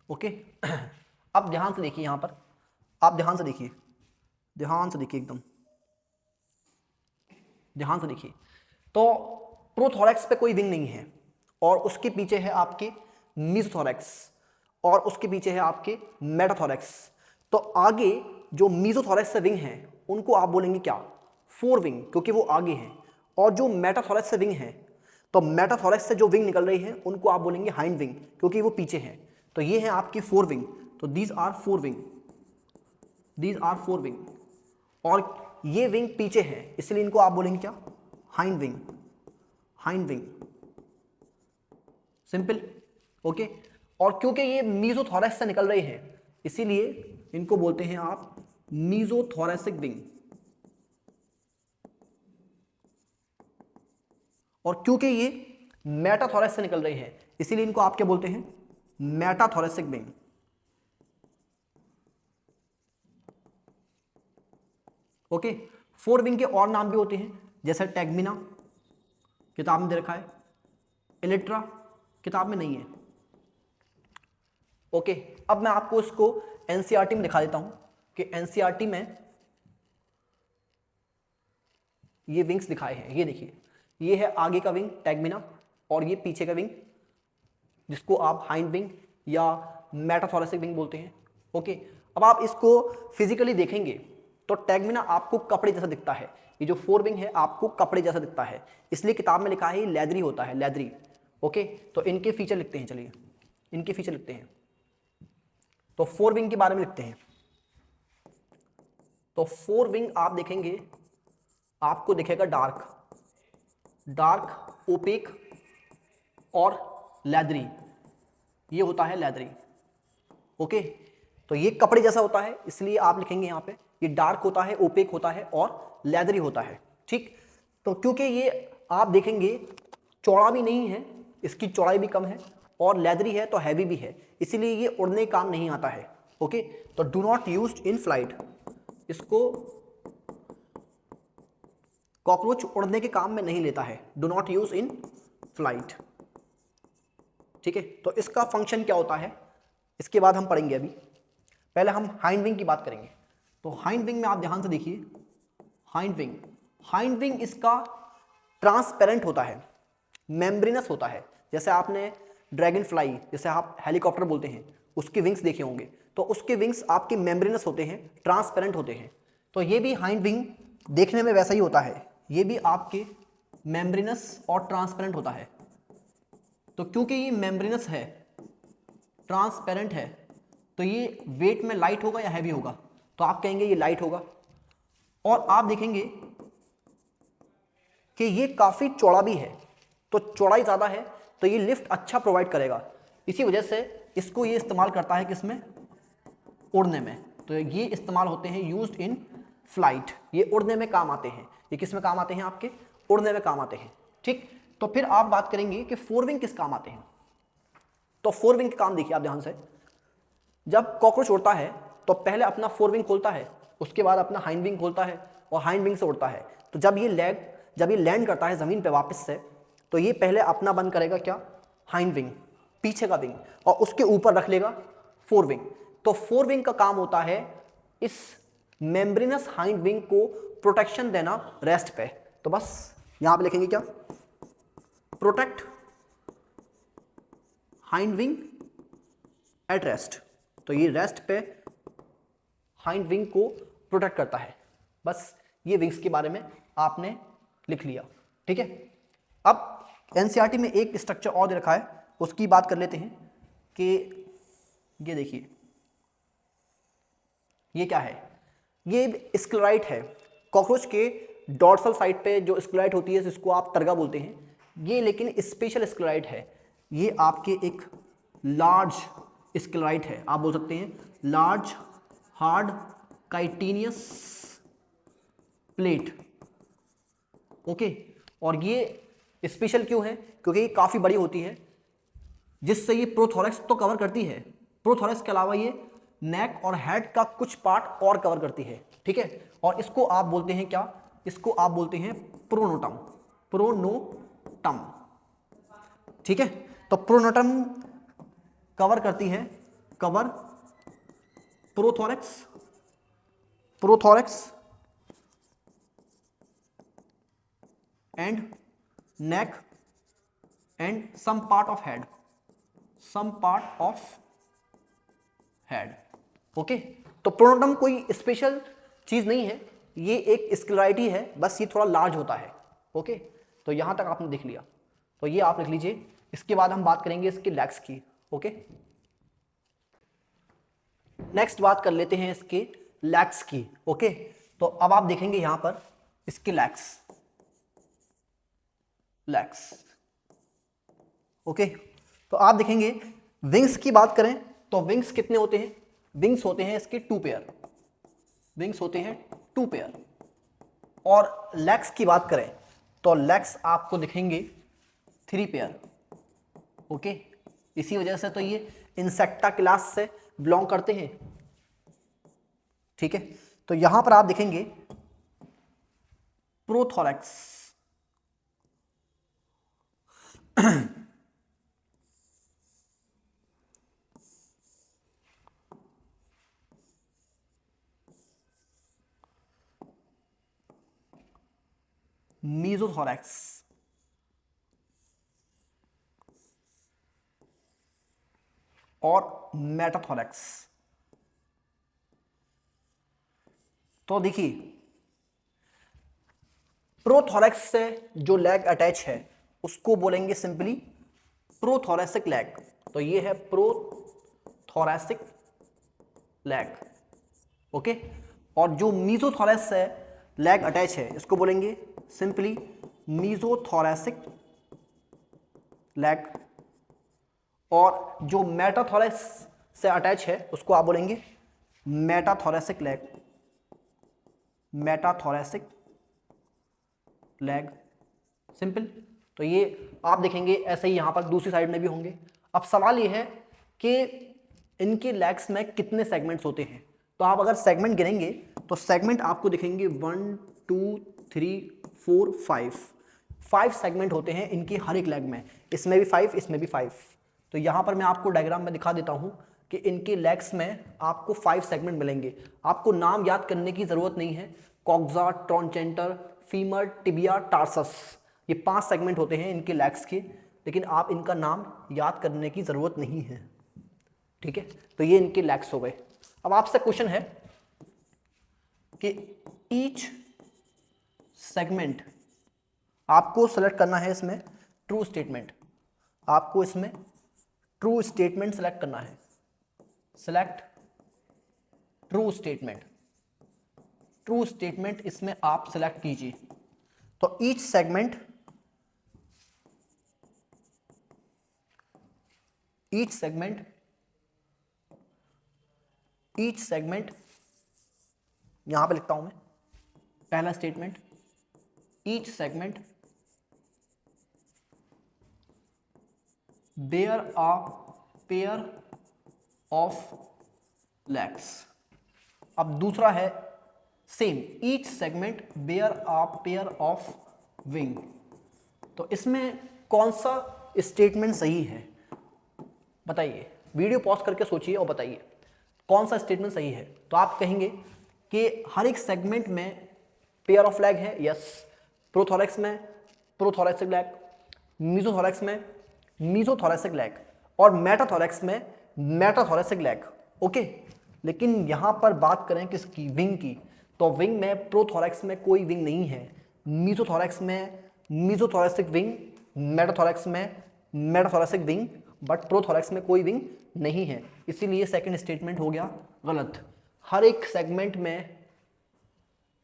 ओके, अब ध्यान से देखिए, यहां पर आप ध्यान से देखिए, ध्यान से देखिए, एकदम ध्यान से देखिए। तो प्रोथोरैक्स पे कोई विंग नहीं है, और उसके पीछे है आपके मीजोथोरैक्स, और उसके पीछे है आपके मेटाथोरैक्स। तो आगे जो मीजोथोरैक्स से विंग है, उनको आप बोलेंगे क्या, फोर विंग, क्योंकि वो आगे हैं। और जो मेटाथोरैक्स से विंग है, तो मेटाथोरैक्स से जो विंग निकल रही है, उनको आप बोलेंगे हाइंड विंग, क्योंकि वो पीछे हैं। तो ये है आपकी फोर विंग। तो these are four wing, these are four wing, और ये विंग पीछे है, इसलिए इनको आप बोलेंगे क्या, hind wing, hind wing, simple. Okay, और क्योंकि ये मीजोथोरैक्स से निकल रहे हैं, इसीलिए इनको बोलते हैं आप मीजोथोरैसिक विंग। और क्योंकि ये मेटाथोरैक्स से निकल रहे हैं, इसीलिए इनको आप क्या बोलते हैं, मेटाथोरैसिक विंग। ओके, फोर विंग के और नाम भी होते हैं, जैसे टैगमिना, किताब में दे रखा है, इलेक्ट्रा किताब में नहीं है। ओके, अब मैं आपको इसको एनसीईआरटी में दिखा देता हूं कि एनसीईआरटी में ये विंग्स दिखाए हैं। ये देखिए, ये है आगे का विंग टैगमिना, और ये पीछे का विंग जिसको आप हाइंड विंग या मेटाथोरैसिक विंग बोलते हैं। ओके, अब आप इसको फिजिकली देखेंगे तो टैगमिना आपको कपड़े जैसा दिखता है, ये जो फोर विंग है आपको कपड़े जैसा दिखता है, इसलिए किताब में लिखा है लेदरी होता है, लेदरी। ओके, तो इनके फीचर लिखते हैं, चलिए इनके फीचर लिखते हैं। तो फोर विंग के बारे में लिखते हैं। तो फोर विंग आप देखेंगे, आपको दिखेगा डार्क, डार्क, ओपेक और लेदरी। ये होता है लेदरी। ओके, तो ये कपड़े जैसा होता है, इसलिए आप लिखेंगे यहाँ पे ये डार्क होता है, ओपेक होता है और लेदरी होता है। ठीक, तो क्योंकि ये आप देखेंगे चौड़ा भी नहीं है, इसकी चौड़ाई भी कम है, और लेदरी है तो हैवी भी है, इसीलिए ये उड़ने काम नहीं आता है। ओके, तो do not used in flight, इसको कॉकरोच उड़ने के काम में नहीं लेता है, do not use in flight. ठीक है, तो इसका फंक्शन क्या होता है इसके बाद हम पढ़ेंगे। अभी पहले हम हाइंड विंग की बात करेंगे। तो हाइंड विंग में आप ध्यान से देखिए, हाइंड विंग इसका ट्रांसपेरेंट होता है, मेम्ब्रेनस होता है। जैसे आपने ड्रैगन फ्लाई, जैसे आप हेलीकॉप्टर बोलते हैं, उसके विंग्स देखे होंगे, तो उसके विंग्स आपके मेम्ब्रेनस होते हैं, ट्रांसपेरेंट होते हैं। तो ये भी हाइंड विंग देखने में वैसा ही होता है, ये भी आपके मेम्ब्रेनस और ट्रांसपेरेंट होता है। तो क्योंकि ये मेम्ब्रेनस है, ट्रांसपेरेंट है, तो ये वेट में लाइट होगा या हैवी होगा? तो आप कहेंगे ये लाइट होगा। और आप देखेंगे कि ये काफ़ी चौड़ा भी है, तो चौड़ाई ज़्यादा है तो ये लिफ्ट अच्छा प्रोवाइड करेगा। इसी वजह से इसको ये इस्तेमाल करता है किसमें? उड़ने में। तो ये इस्तेमाल होते हैं यूज्ड इन फ्लाइट, ये उड़ने में काम आते हैं। ये किस में काम आते हैं? आपके उड़ने में काम आते हैं। ठीक, तो फिर आप बात करेंगे कि फोर विंग किस काम आते हैं। तो फोर विंग के काम देखिए आप ध्यान से। जब कॉकरोच उड़ता है तो पहले अपना फोर विंग खोलता है, उसके बाद अपना हाइंड विंग खोलता है और हाइंड विंग से उड़ता है। तो जब ये लैंड करता है ज़मीन पे वापस से, तो ये पहले अपना बंद करेगा क्या? हाइंड विंग, पीछे का विंग, और उसके ऊपर रख लेगा फोर विंग। तो फोर विंग का काम होता है इस मेम्ब्रेनस हाइंड विंग को प्रोटेक्शन देना रेस्ट पे। तो बस यहां पे लिखेंगे क्या? Protect hind wing at rest. तो ये रेस्ट पे हाइंड विंग को प्रोटेक्ट करता है। बस ये विंग्स के बारे में आपने लिख लिया। ठीक है, अब एनसीईआरटी में एक स्ट्रक्चर और दे रखा है, उसकी बात कर लेते हैं कि ये देखिए, ये क्या है? ये स्क्लेराइट है। कॉकरोच के डॉर्सल साइड पे जो स्क्लेराइट होती है, जिसको आप टर्गा बोलते हैं, ये लेकिन स्पेशल स्क्लेराइट है। ये आपके एक लार्ज स्क्लेराइट है, आप बोल सकते हैं large hard chitinous plate. Okay, और ये स्पेशल क्यों है? क्योंकि ये काफ़ी बड़ी होती है, जिससे ये प्रोथोरैक्स तो कवर करती है, प्रोथोरैक्स के अलावा ये नेक और हेड का कुछ पार्ट और कवर करती है। ठीक है, और इसको आप बोलते हैं क्या? इसको आप बोलते हैं प्रोनोटम, प्रोनोटम। ठीक है, तो प्रोनोटम कवर करती है, cover prothorax and neck and some part of head, okay. तो प्रोनोटम कोई स्पेशल चीज नहीं है, ये एक स्क्लेराइट ही है, बस ये थोड़ा लार्ज होता है। ओके, तो यहां तक आपने देख लिया, तो ये आप लिख लीजिए। इसके बाद हम बात करेंगे इसके लेग्स की। ओके, नेक्स्ट बात कर लेते हैं इसके लेग्स की। ओके, तो अब आप देखेंगे यहां पर इसके लेग्स। ओके, तो आप देखेंगे विंग्स की बात करें तो विंग्स कितने होते हैं? विंग्स होते हैं इसके 2 पेयर, विंग्स होते हैं 2 पेयर। और लेग्स की बात करें तो लेग्स आपको दिखेंगे 3 पेयर। ओके, इसी वजह से तो ये इंसेक्टा क्लास से बिलोंग करते हैं। ठीक है, तो यहां पर आप देखेंगे प्रोथोरैक्स, मीजोथोरैक्स और मेटाथोरैक्स। तो देखिए, प्रोथोरैक्स से जो लेग अटैच है उसको बोलेंगे सिंपली प्रोथोरैसिक लेग। तो ये है प्रोथोरैसिक लेग। ओके, और जो मीजोथोरैक्स से लेग अटैच है इसको बोलेंगे सिंपली मीजोथोरैसिक लेग। और जो मेटाथोरेक्स से अटैच है उसको आप बोलेंगे metathoracic leg, metathoracic leg, simple. तो ये आप देखेंगे ऐसे ही यहाँ पर दूसरी साइड में भी होंगे। अब सवाल ये है कि इनके लेग्स में कितने सेगमेंट्स होते हैं। तो आप अगर सेगमेंट गिनेंगे तो सेगमेंट आपको दिखेंगे 1 2 3 4 5 सेगमेंट होते हैं इनके हर एक लेग में। इसमें भी 5, इसमें भी 5। तो यहाँ पर मैं आपको डायग्राम में दिखा देता हूँ कि इनके लेग्स में आपको 5 सेगमेंट मिलेंगे। आपको नाम याद करने की ज़रूरत नहीं है। कॉक्सा, ट्रॉन्चेंटर, फीमर, टिबिया, टार्सस, ये 5 सेगमेंट होते हैं इनके लेग्स के, लेकिन आप इनका नाम याद करने की ज़रूरत नहीं है, ठीक है। तो ये इनके लेग्स हो गए। अब आपसे क्वेश्चन है कि ईच सेगमेंट आपको सेलेक्ट करना है इसमें ट्रू स्टेटमेंट, आपको इसमें ट्रू स्टेटमेंट सेलेक्ट करना है। Select true statement, true statement इसमें आप सेलेक्ट कीजिए। तो ईच सेगमेंट यहां पे लिखता हूं मैं पहला statement, each segment bear a pair of legs. अब दूसरा है same, each segment bear a pair of wing. तो इसमें कौन सा स्टेटमेंट सही है बताइए, वीडियो पॉज करके सोचिए और बताइए कौन सा स्टेटमेंट सही है। तो आप कहेंगे कि हर एक सेगमेंट में पेयर ऑफ लेग है, यस। प्रोथोरेक्स में प्रोथोरेसिक लेग, मीजोथोरेक्स में मीजोथोरेसिक लेग, और मेटाथोरेक्स में मेटाथोरेसिक लेग, ओके। लेकिन यहां पर बात करें किसकी, विंग की, तो विंग में प्रोथोरेक्स में कोई विंग नहीं है, मीजोथोरेक्स में मीजोथोरेसिक विंग, मेटाथोरेक्स में मेटाथोरेसिक विंग, बट प्रोथोरेक्स में कोई विंग नहीं है। इसीलिए सेकंड स्टेटमेंट हो गया गलत। हर एक सेगमेंट में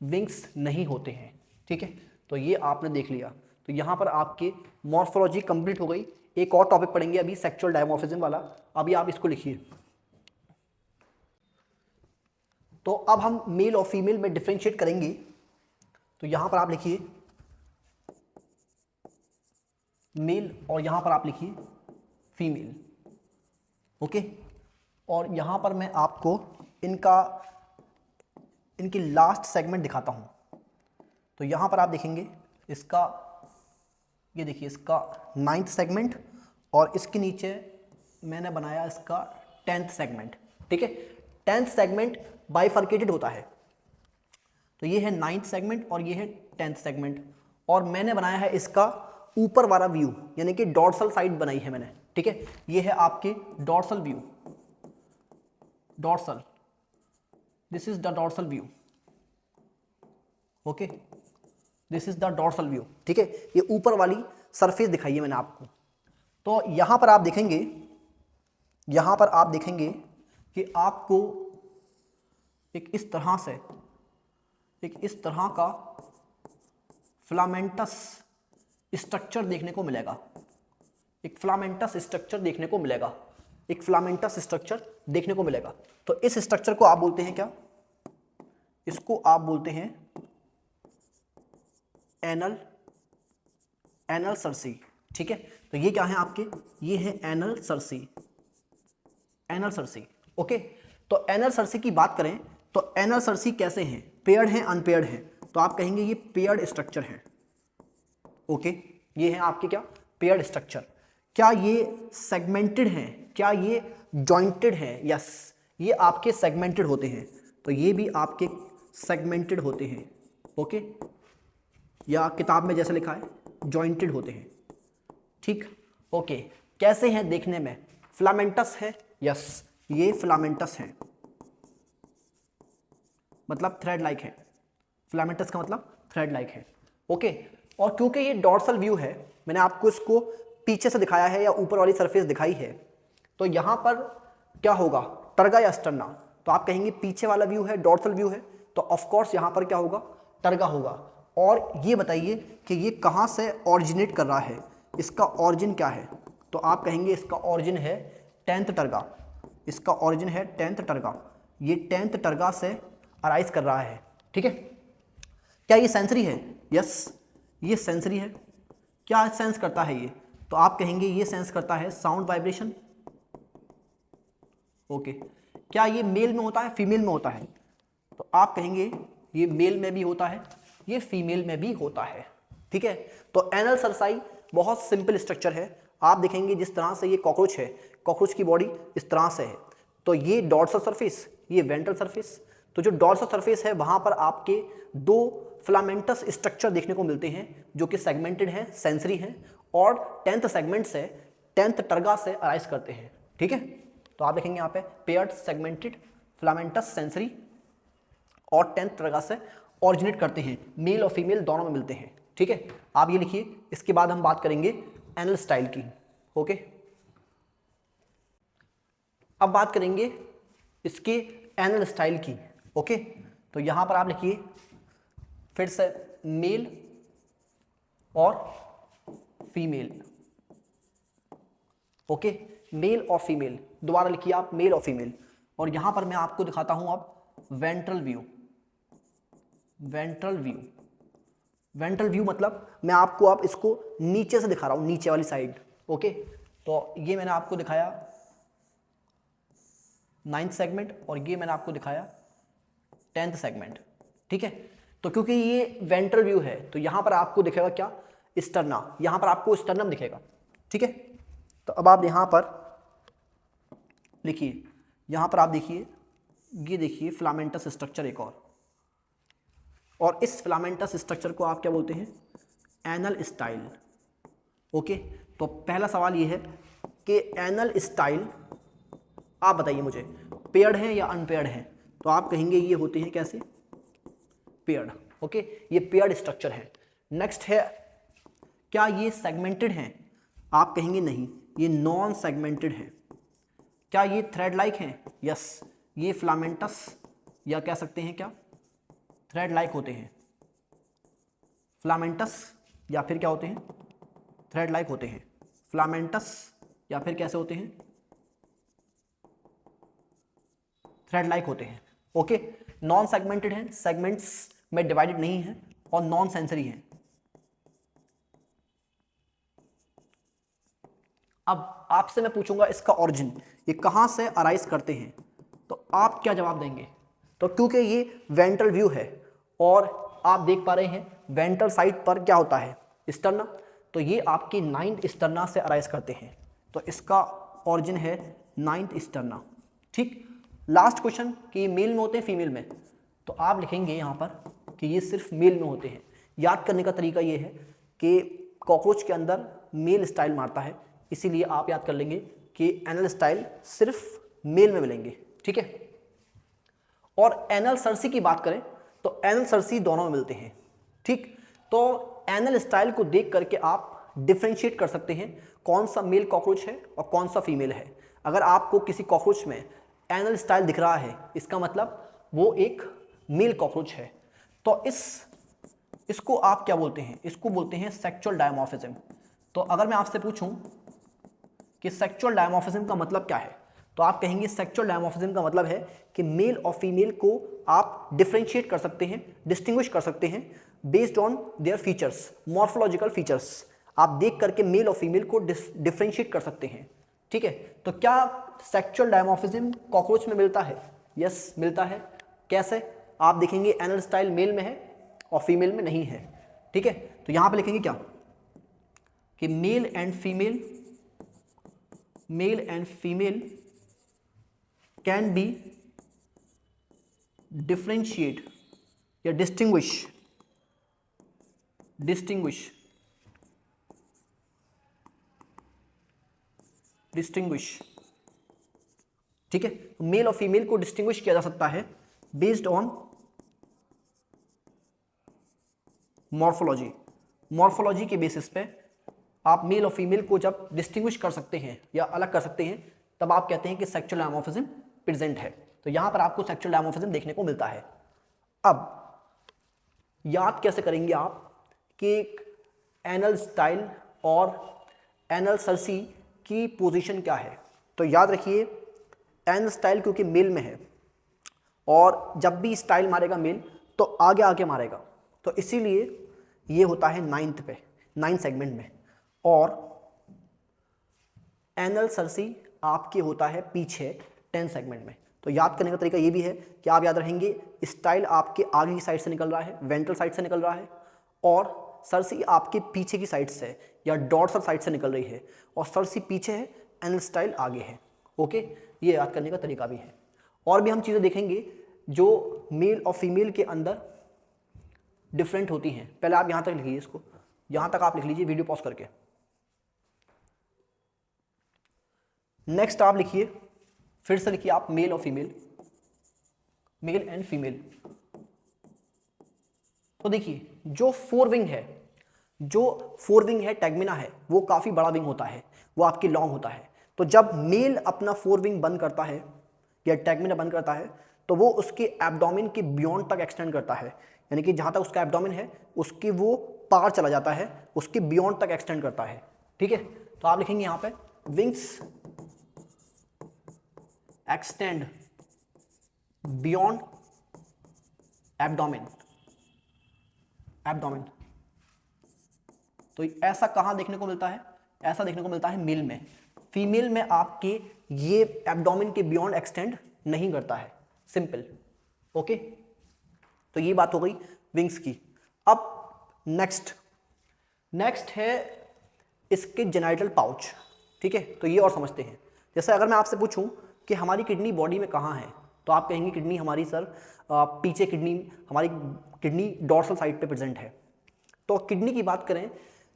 विंग्स नहीं होते हैं, ठीक है। तो ये आपने देख लिया। तो यहाँ पर आपकी मॉर्फोलॉजी कंप्लीट हो गई। एक और टॉपिक पढ़ेंगे अभी, सेक्सुअल डायमॉर्फिज्म वाला। अभी आप इसको लिखिए। तो अब हम मेल और फीमेल में डिफरेंशिएट करेंगे। तो यहां पर आप लिखिए मेल और यहां पर आप लिखिए फीमेल, ओके। और यहां पर मैं आपको इनकी लास्ट सेगमेंट दिखाता हूं। तो यहां पर आप देखेंगे इसका, ये देखिए इसका 9th सेगमेंट, और इसके नीचे मैंने बनाया इसका 10th सेगमेंट, ठीक है। 10th सेगमेंट बाइफर्केटेड होता है। तो ये है 9th सेगमेंट और ये है 10th सेगमेंट, और मैंने बनाया है इसका ऊपर वाला व्यू, यानी कि डॉर्सल साइड बनाई है मैंने, ठीक है। ये है आपकी dorsal view, dorsal, this is the dorsal view, okay, this is the dorsal view, ठीक है। ये ऊपर वाली सरफेस दिखाई है मैंने आपको। तो यहां पर आप देखेंगे, यहां पर आप देखेंगे कि आपको एक इस तरह का फिलामेंटस स्ट्रक्चर देखने को मिलेगा, एक फिलामेंटस स्ट्रक्चर देखने को मिलेगा, एक फिलामेंटस स्ट्रक्चर देखने को मिलेगा। तो इस स्ट्रक्चर को आप बोलते हैं क्या, इसको आप बोलते हैं एनल सरसी, ठीक है। तो ये क्या है आपके, ये है anal cerci, anal cerci, okay. तो एनल सरसी की बात करें तो एनल सरसी कैसे हैं, पेयर्ड हैं, अनपेयर्ड हैं। तो आप कहेंगे ये पेयर्ड स्ट्रक्चर है, ओके। ये है आपके क्या, पेयर्ड स्ट्रक्चर। क्या ये सेगमेंटेड हैं, क्या ये जॉइंटेड हैं, यस, ये आपके सेगमेंटेड होते हैं। तो ये भी आपके सेगमेंटेड होते हैं, ओके, या किताब में जैसे लिखा है जॉइंटेड होते हैं, ठीक, ओके। कैसे हैं देखने में, फिलामेंटस है, यस, ये फिलामेंटस है, मतलब थ्रेड लाइक है, फिलामेंटस का मतलब थ्रेड लाइक है, ओके। और क्योंकि ये डॉर्सल व्यू है, मैंने आपको इसको पीछे से दिखाया है या ऊपर वाली सरफेस दिखाई है, तो यहां पर क्या होगा, टर्गा या स्टर्ना। तो आप कहेंगे पीछे वाला व्यू है, डॉर्सल व्यू है, तो ऑफ कोर्स यहां पर क्या होगा, टर्गा होगा। और ये बताइए कि ये कहां से ऑरिजिनेट कर रहा है, इसका ऑरिजिन क्या है, तो आप कहेंगे इसका ऑरिजिन है 10th टर्गा, इसका ऑरिजिन है 10th टर्गा, ये 10th टर्गा से अराइज कर रहा है। ठीक है, क्या ये सेंसरी है? यस, ये सेंसरी है। क्या सेंस करता है ये? तो आप कहेंगे ये सेंस करता है साउंड वाइब्रेशन। ओके, क्या ये मेल में होता है, फीमेल में होता है? तो आप कहेंगे ये मेल में भी होता है, ये फीमेल में भी होता है। ठीक है, तो एनल सरसाई बहुत सिंपल स्ट्रक्चर है। आप देखेंगे जिस तरह से ये कॉकरोच है, कॉकरोच की बॉडी इस तरह से है, तो ये डॉर्सल सरफेस, ये वेंट्रल सरफेस। तो जो डॉर्सल सरफेस है वहां पर आपके दो फिलामेंटस स्ट्रक्चर देखने को मिलते हैं जो कि सेगमेंटेड हैं, सेंसरी हैं, और 10th सेगमेंट से 10th टर्गा से अराइज करते हैं। ठीक है, तो आप देखेंगे यहाँ पे पेयर्ड सेगमेंटेड फिलामेंटस सेंसरी और 10th टर्गा से ऑरिजिनेट करते हैं, मेल और फीमेल दोनों में मिलते हैं। ठीक है, आप ये लिखिए। इसके बाद हम बात करेंगे एनल स्टाइल की। ओके, अब बात करेंगे इसके एनल स्टाइल की। ओके, तो यहां पर आप लिखिए फिर से मेल और फीमेल। ओके, मेल और फीमेल, दोबारा लिखिए आप मेल और फीमेल। और यहां पर मैं आपको दिखाता हूं अब ventral view. Ventral view, ventral view मतलब मैं आपको अब इसको नीचे से दिखा रहा हूं, नीचे वाली साइड। ओके, तो ये मैंने आपको दिखाया 9th सेगमेंट और ये मैंने आपको दिखाया 10th सेगमेंट। ठीक है, तो क्योंकि ये वेंट्रल व्यू है तो यहां पर आपको दिखेगा क्या, स्टर्ना, यहां पर आपको स्टर्नम दिखेगा। ठीक है, तो अब आप यहां पर लिखिए, यहां पर आप देखिए, ये देखिए फिलामेंटस स्ट्रक्चर एक और इस फिलामेंटस स्ट्रक्चर को आप क्या बोलते हैं, एनल स्टाइल। ओके, तो पहला सवाल ये है कि एनल स्टाइल आप बताइए मुझे पेयर्ड है या अनपेयर्ड है? तो आप कहेंगे ये होते हैं कैसे, पेयर्ड। ओके, ये पेयर्ड स्ट्रक्चर है। नेक्स्ट है, क्या ये सेगमेंटेड हैं? आप कहेंगे नहीं, ये नॉन सेगमेंटेड है। क्या ये थ्रेड लाइक हैं? यस, ये फिलामेंटस या कह सकते हैं क्या, थ्रेड लाइक होते हैं। फिलामेंटस या फिर क्या होते हैं, थ्रेड लाइक होते हैं। फिलामेंटस या फिर कैसे होते हैं, थ्रेड लाइक होते हैं। ओके, नॉन सेगमेंटेड है, सेगमेंट्स में डिवाइडेड नहीं है और नॉन सेंसरी है। अब आपसे मैं पूछूंगा इसका ओरिजिन, ये कहां से अराइज करते हैं, तो आप क्या जवाब देंगे? तो क्योंकि ये वेंट्रल व्यू है और आप देख पा रहे हैं वेंट्रल साइड पर क्या होता है, स्टर्ना, तो ये आपकी 9th स्टर्ना से अराइज करते हैं, तो इसका ओरिजिन है 9th स्टर्ना। ठीक, लास्ट क्वेश्चन कि मेल में होते हैं फीमेल में, तो आप लिखेंगे यहाँ पर कि ये सिर्फ मेल में होते हैं। याद करने का तरीका ये है कि कॉकरोच के अंदर मेल स्टाइल मारता है, इसीलिए आप याद कर लेंगे कि एनल स्टाइल सिर्फ मेल में मिलेंगे। ठीक है, और एनल सर्सी की बात करें तो एनल सर्सी दोनों में मिलते हैं। ठीक, तो एनल स्टाइल को देख करके आप डिफ्रेंशिएट कर सकते हैं कौन सा मेल कॉकरोच है और कौन सा फीमेल है। अगर आपको किसी कॉकरोच में एनल स्टाइल दिख रहा है, इसका मतलब वो एक मेल कॉकरोच है। तो इसको आप क्या बोलते हैं, इसको बोलते हैं सेक्सुअल डायमॉर्फिज्म। तो अगर मैं आपसे पूछूं कि सेक्सुअल डायमॉर्फिज्म का मतलब क्या है, तो आप कहेंगे सेक्सुअल डायमॉर्फिज्म का मतलब है कि मेल और फीमेल को आप डिफरेंशिएट कर सकते हैं, डिस्टिंग्विश कर सकते हैं based on their features, morphological features. आप देख करके मेल और फीमेल को डिफरेंशिएट कर सकते हैं। ठीक है, तो क्या सेक्सुअल डायमॉर्फिज्म कॉकरोच में मिलता है? यस, मिलता है। कैसे? आप देखेंगे एनल स्टाइल मेल में है और फीमेल में नहीं है। ठीक है, तो यहां पे लिखेंगे क्या कि male and female can be differentiate या डिस्टिंग्विश ठीक है, मेल और फीमेल को डिस्टिंग्विश किया जा सकता है बेस्ड ऑन मॉर्फोलॉजी के बेसिस पे आप मेल और फीमेल को जब डिस्टिंग्विश कर सकते हैं या अलग कर सकते हैं, तब आप कहते हैं कि सेक्सुअल डायमॉर्फिज्म प्रेजेंट है। तो यहां पर आपको सेक्सुअल डायमॉर्फिज्म देखने को मिलता है। अब याद कैसे करेंगे आप कि एनल स्टाइल और एनल सर्सी की पोजीशन क्या है? तो याद रखिए एन स्टाइल क्योंकि मेल में है और जब भी स्टाइल मारेगा मेल तो आगे आके मारेगा, तो इसीलिए ये होता है 9th पे, 9 सेगमेंट में। और एनल सरसी आपके होता है पीछे 10 सेगमेंट में। तो याद करने का तरीका ये भी है कि आप याद रखेंगे स्टाइल आपके आगे की साइड से निकल रहा है, वेंट्रल साइड से निकल रहा है, और सरसी आपके पीछे की साइड से या डॉर्सल साइड से निकल रही है, और सरसी पीछे है, एनल स्टाइल आगे है। ओके, ये याद करने का तरीका भी है। और भी हम चीज़ें देखेंगे जो मेल और फीमेल के अंदर डिफरेंट होती हैं। पहले आप यहाँ तक लिखिए, इसको यहाँ तक आप लिख लीजिए वीडियो पॉज करके। नेक्स्ट आप लिखिए, फिर से लिखिए आप मेल और फीमेल, मेल एंड फीमेल। तो देखिए जो फोर विंग है टैगमिना है, वो काफ़ी बड़ा विंग होता है, वो आपकी लॉन्ग होता है। तो जब मेल अपना फोर विंग बंद करता है या टैगमिना बंद करता है तो वो उसके एब्डोमेन के बियॉन्ड तक एक्सटेंड करता है, यानी कि जहाँ तक उसका एब्डोमेन है उसके वो पार चला जाता है, उसके बियॉन्ड तक एक्सटेंड करता है। ठीक है, तो आप लिखेंगे यहाँ पे विंग्स एक्सटेंड बियॉन्ड एब्डोमेन। तो ऐसा कहाँ देखने को मिलता है? ऐसा देखने को मिलता है मेल में। फीमेल में आपके ये एब्डोमेन के बियॉन्ड एक्सटेंड नहीं करता है, सिंपल। ओके, तो ये बात हो गई विंग्स की। अब नेक्स्ट है इसके जेनाइटल पाउच। ठीक है, तो ये और समझते हैं। जैसे अगर मैं आपसे पूछूं कि हमारी किडनी बॉडी में कहाँ है, तो आप कहेंगे किडनी हमारी सर पीछे हमारी किडनी डॉर्सल साइड पे प्रेजेंट है। तो किडनी की बात करें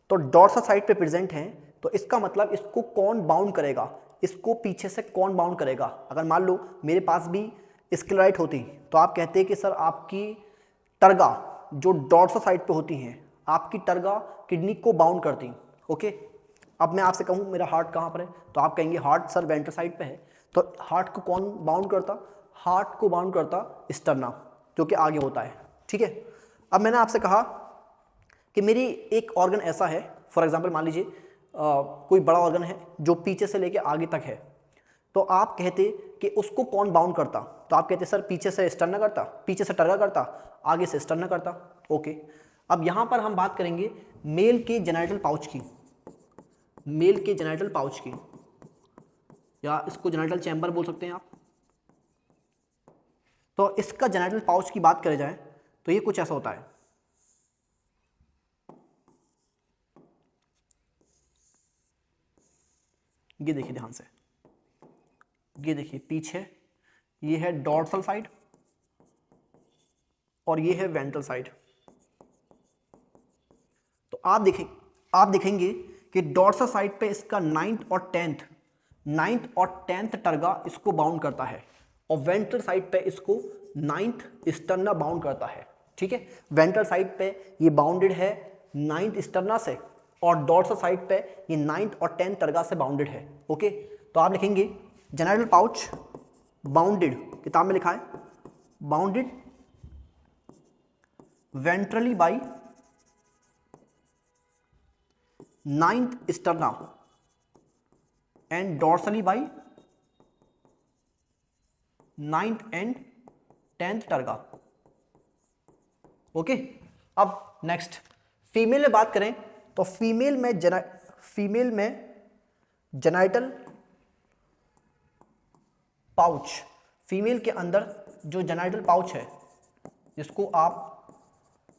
तो डॉर्सल साइड पे प्रेजेंट है, तो इसका मतलब इसको कौन बाउंड करेगा, इसको पीछे से कौन बाउंड करेगा? अगर मान लो मेरे पास भी स्क्लेराइट होती तो आप कहते हैं कि सर आपकी टर्गा जो डॉर्सल साइड पे होती हैं, आपकी टर्गा किडनी को बाउंड करती। ओके, अब मैं आपसे कहूँ मेरा हार्ट कहाँ पर है, तो आप कहेंगे हार्ट सर वेंट्रल साइड पे है। तो हार्ट को कौन बाउंड करता? हार्ट को बाउंड करता स्टर्ना, जो कि आगे होता है। ठीक है, अब मैंने आपसे कहा कि मेरी एक ऑर्गन ऐसा है, फॉर एग्जांपल मान लीजिए कोई बड़ा ऑर्गन है जो पीछे से लेके आगे तक है, तो आप कहते कि उसको कौन बाउंड करता? तो आप कहते सर पीछे से स्टर्ना करता, पीछे से टर्गा करता, आगे से स्टर्ना करता। ओके, अब यहाँ पर हम बात करेंगे मेल के जेनाइटल पाउच की, मेल के जेनाइटल पाउच की, या इसको जेनाइटल चैम्बर बोल सकते हैं आप। तो इसका जेनाइटल पाउच की बात करें जाए तो ये कुछ ऐसा होता है। ये देखिए ध्यान से, ये देखिए पीछे ये है डॉर्सल साइड और ये है वेंट्रल साइड। तो आप देखेंगे कि डॉर्सल साइड पे इसका 9th और 10th टर्गा इसको बाउंड करता है, और वेंट्रल साइड पे इसको 9th स्टर्ना बाउंड करता है। ठीक है, वेंट्रल साइड पे ये बाउंडेड है 9th स्टर्ना से, और डॉर्सल साइड पे ये 9th और 10th टर्गा से बाउंडेड है। ओके, तो आप लिखेंगे जेनाइटल पाउच बाउंडेड, किताब में लिखा है bounded ventrally by 9th sterna and dorsally by 9th and 10th टर्गा। Okay, अब नेक्स्ट फीमेल में बात करें तो फीमेल में जेनाइटल पाउच, फीमेल के अंदर जो जेनाइटल पाउच है जिसको आप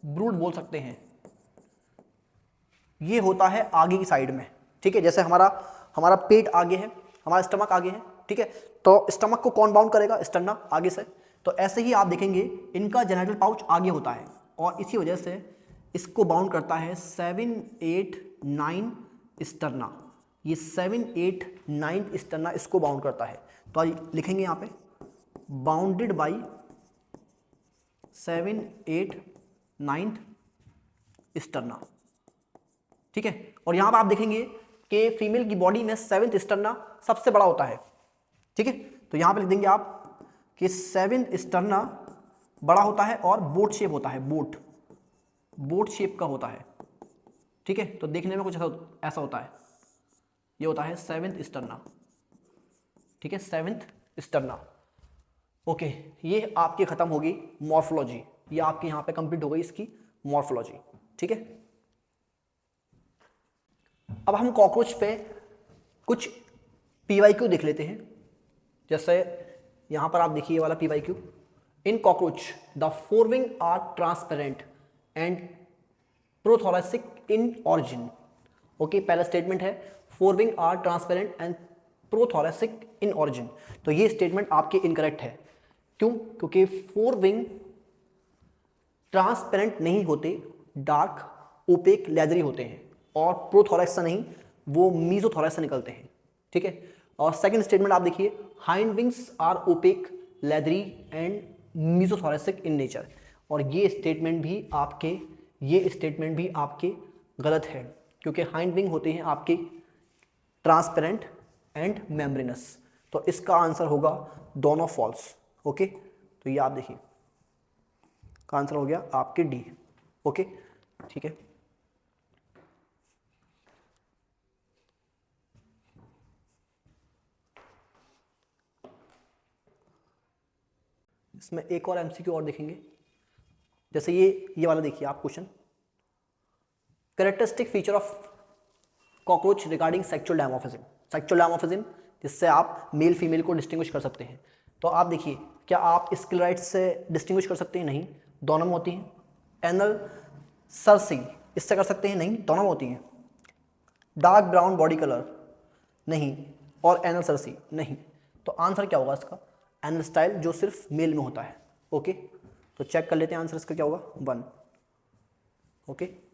ब्रूड बोल सकते हैं, ये होता है आगे की साइड में। ठीक है, जैसे हमारा पेट आगे है, हमारा स्टमक आगे है। ठीक है, तो स्टमक को कौन बाउंड करेगा? स्टर्ना आगे से। तो ऐसे ही आप देखेंगे इनका जेनाइटल पाउच आगे होता है, और इसी वजह से इसको बाउंड करता है 7, 8, 9 स्टर्ना। ये 7, 8, 9 स्टर्ना इसको बाउंड करता है। तो लिखेंगे यहाँ पे बाउंडेड बाई 7, 8, 9 स्टर्ना। ठीक है, और यहाँ पर आप देखेंगे कि फीमेल की बॉडी में 7th स्टर्ना सबसे बड़ा होता है। ठीक है, तो यहाँ पे लिख देंगे आप कि 7th स्टर्ना बड़ा होता है और बोट शेप होता है, बोट शेप का होता है। ठीक है, तो देखने में कुछ ऐसा होता है। ये होता है 7th स्टर्ना, ठीक है, 7th स्टर्ना। ओके, ये आपकी खत्म होगी मॉर्फोलॉजी, ये आपके यहाँ पे कंप्लीट हो गई इसकी मॉर्फोलॉजी, ठीक है। अब हम कॉकरोच पे कुछ PYQ देख लेते हैं। जैसे यहाँ पर आप देखिए ये वाला PYQ, in cockroach the forewing are transparent and prothoracic in origin. Okay, पहला स्टेटमेंट है forewing are transparent and prothoracic in origin, तो ये स्टेटमेंट आपके इनकरेक्ट है। क्यों? क्योंकि फोरविंग ट्रांसपेरेंट नहीं होते, डार्क ओपेक लेदरी होते हैं, और प्रोथोरेक्स से नहीं, वो मीजोथोरेक्स से निकलते हैं, ठीक है। और सेकंड स्टेटमेंट आप देखिए, hind wings are opaque leathery and mesothoracic in nature, और ये स्टेटमेंट भी आपके गलत है, क्योंकि हाइंड विंग होते हैं आपके ट्रांसपेरेंट एंड मेम्ब्रेनस, तो इसका आंसर होगा दोनों फॉल्स। ओके, तो ये आप देखिए का आंसर हो गया आपके डी। ओके, ठीक है। इसमें एक और MCQ और देखेंगे। जैसे ये वाला देखिए आप question, characteristic feature of cockroach regarding sexual dimorphism. Sexual dimorphism जिससे आप मेल फीमेल को डिस्टिंग्विश कर सकते हैं। तो आप देखिए, क्या आप स्क्लेराइट से डिस्टिंग्विश कर सकते हैं? नहीं, दोनों में होती हैं। एनल सर्सी इससे कर सकते हैं? नहीं, दोनों में होती हैं। डार्क ब्राउन बॉडी कलर नहीं, और एनल सर्सी नहीं, तो आंसर क्या होगा इसका? एनल स्टाइल, जो सिर्फ मेल में होता है। ओके, तो चेक कर लेते हैं आंसर इसका क्या होगा, 1। ओके।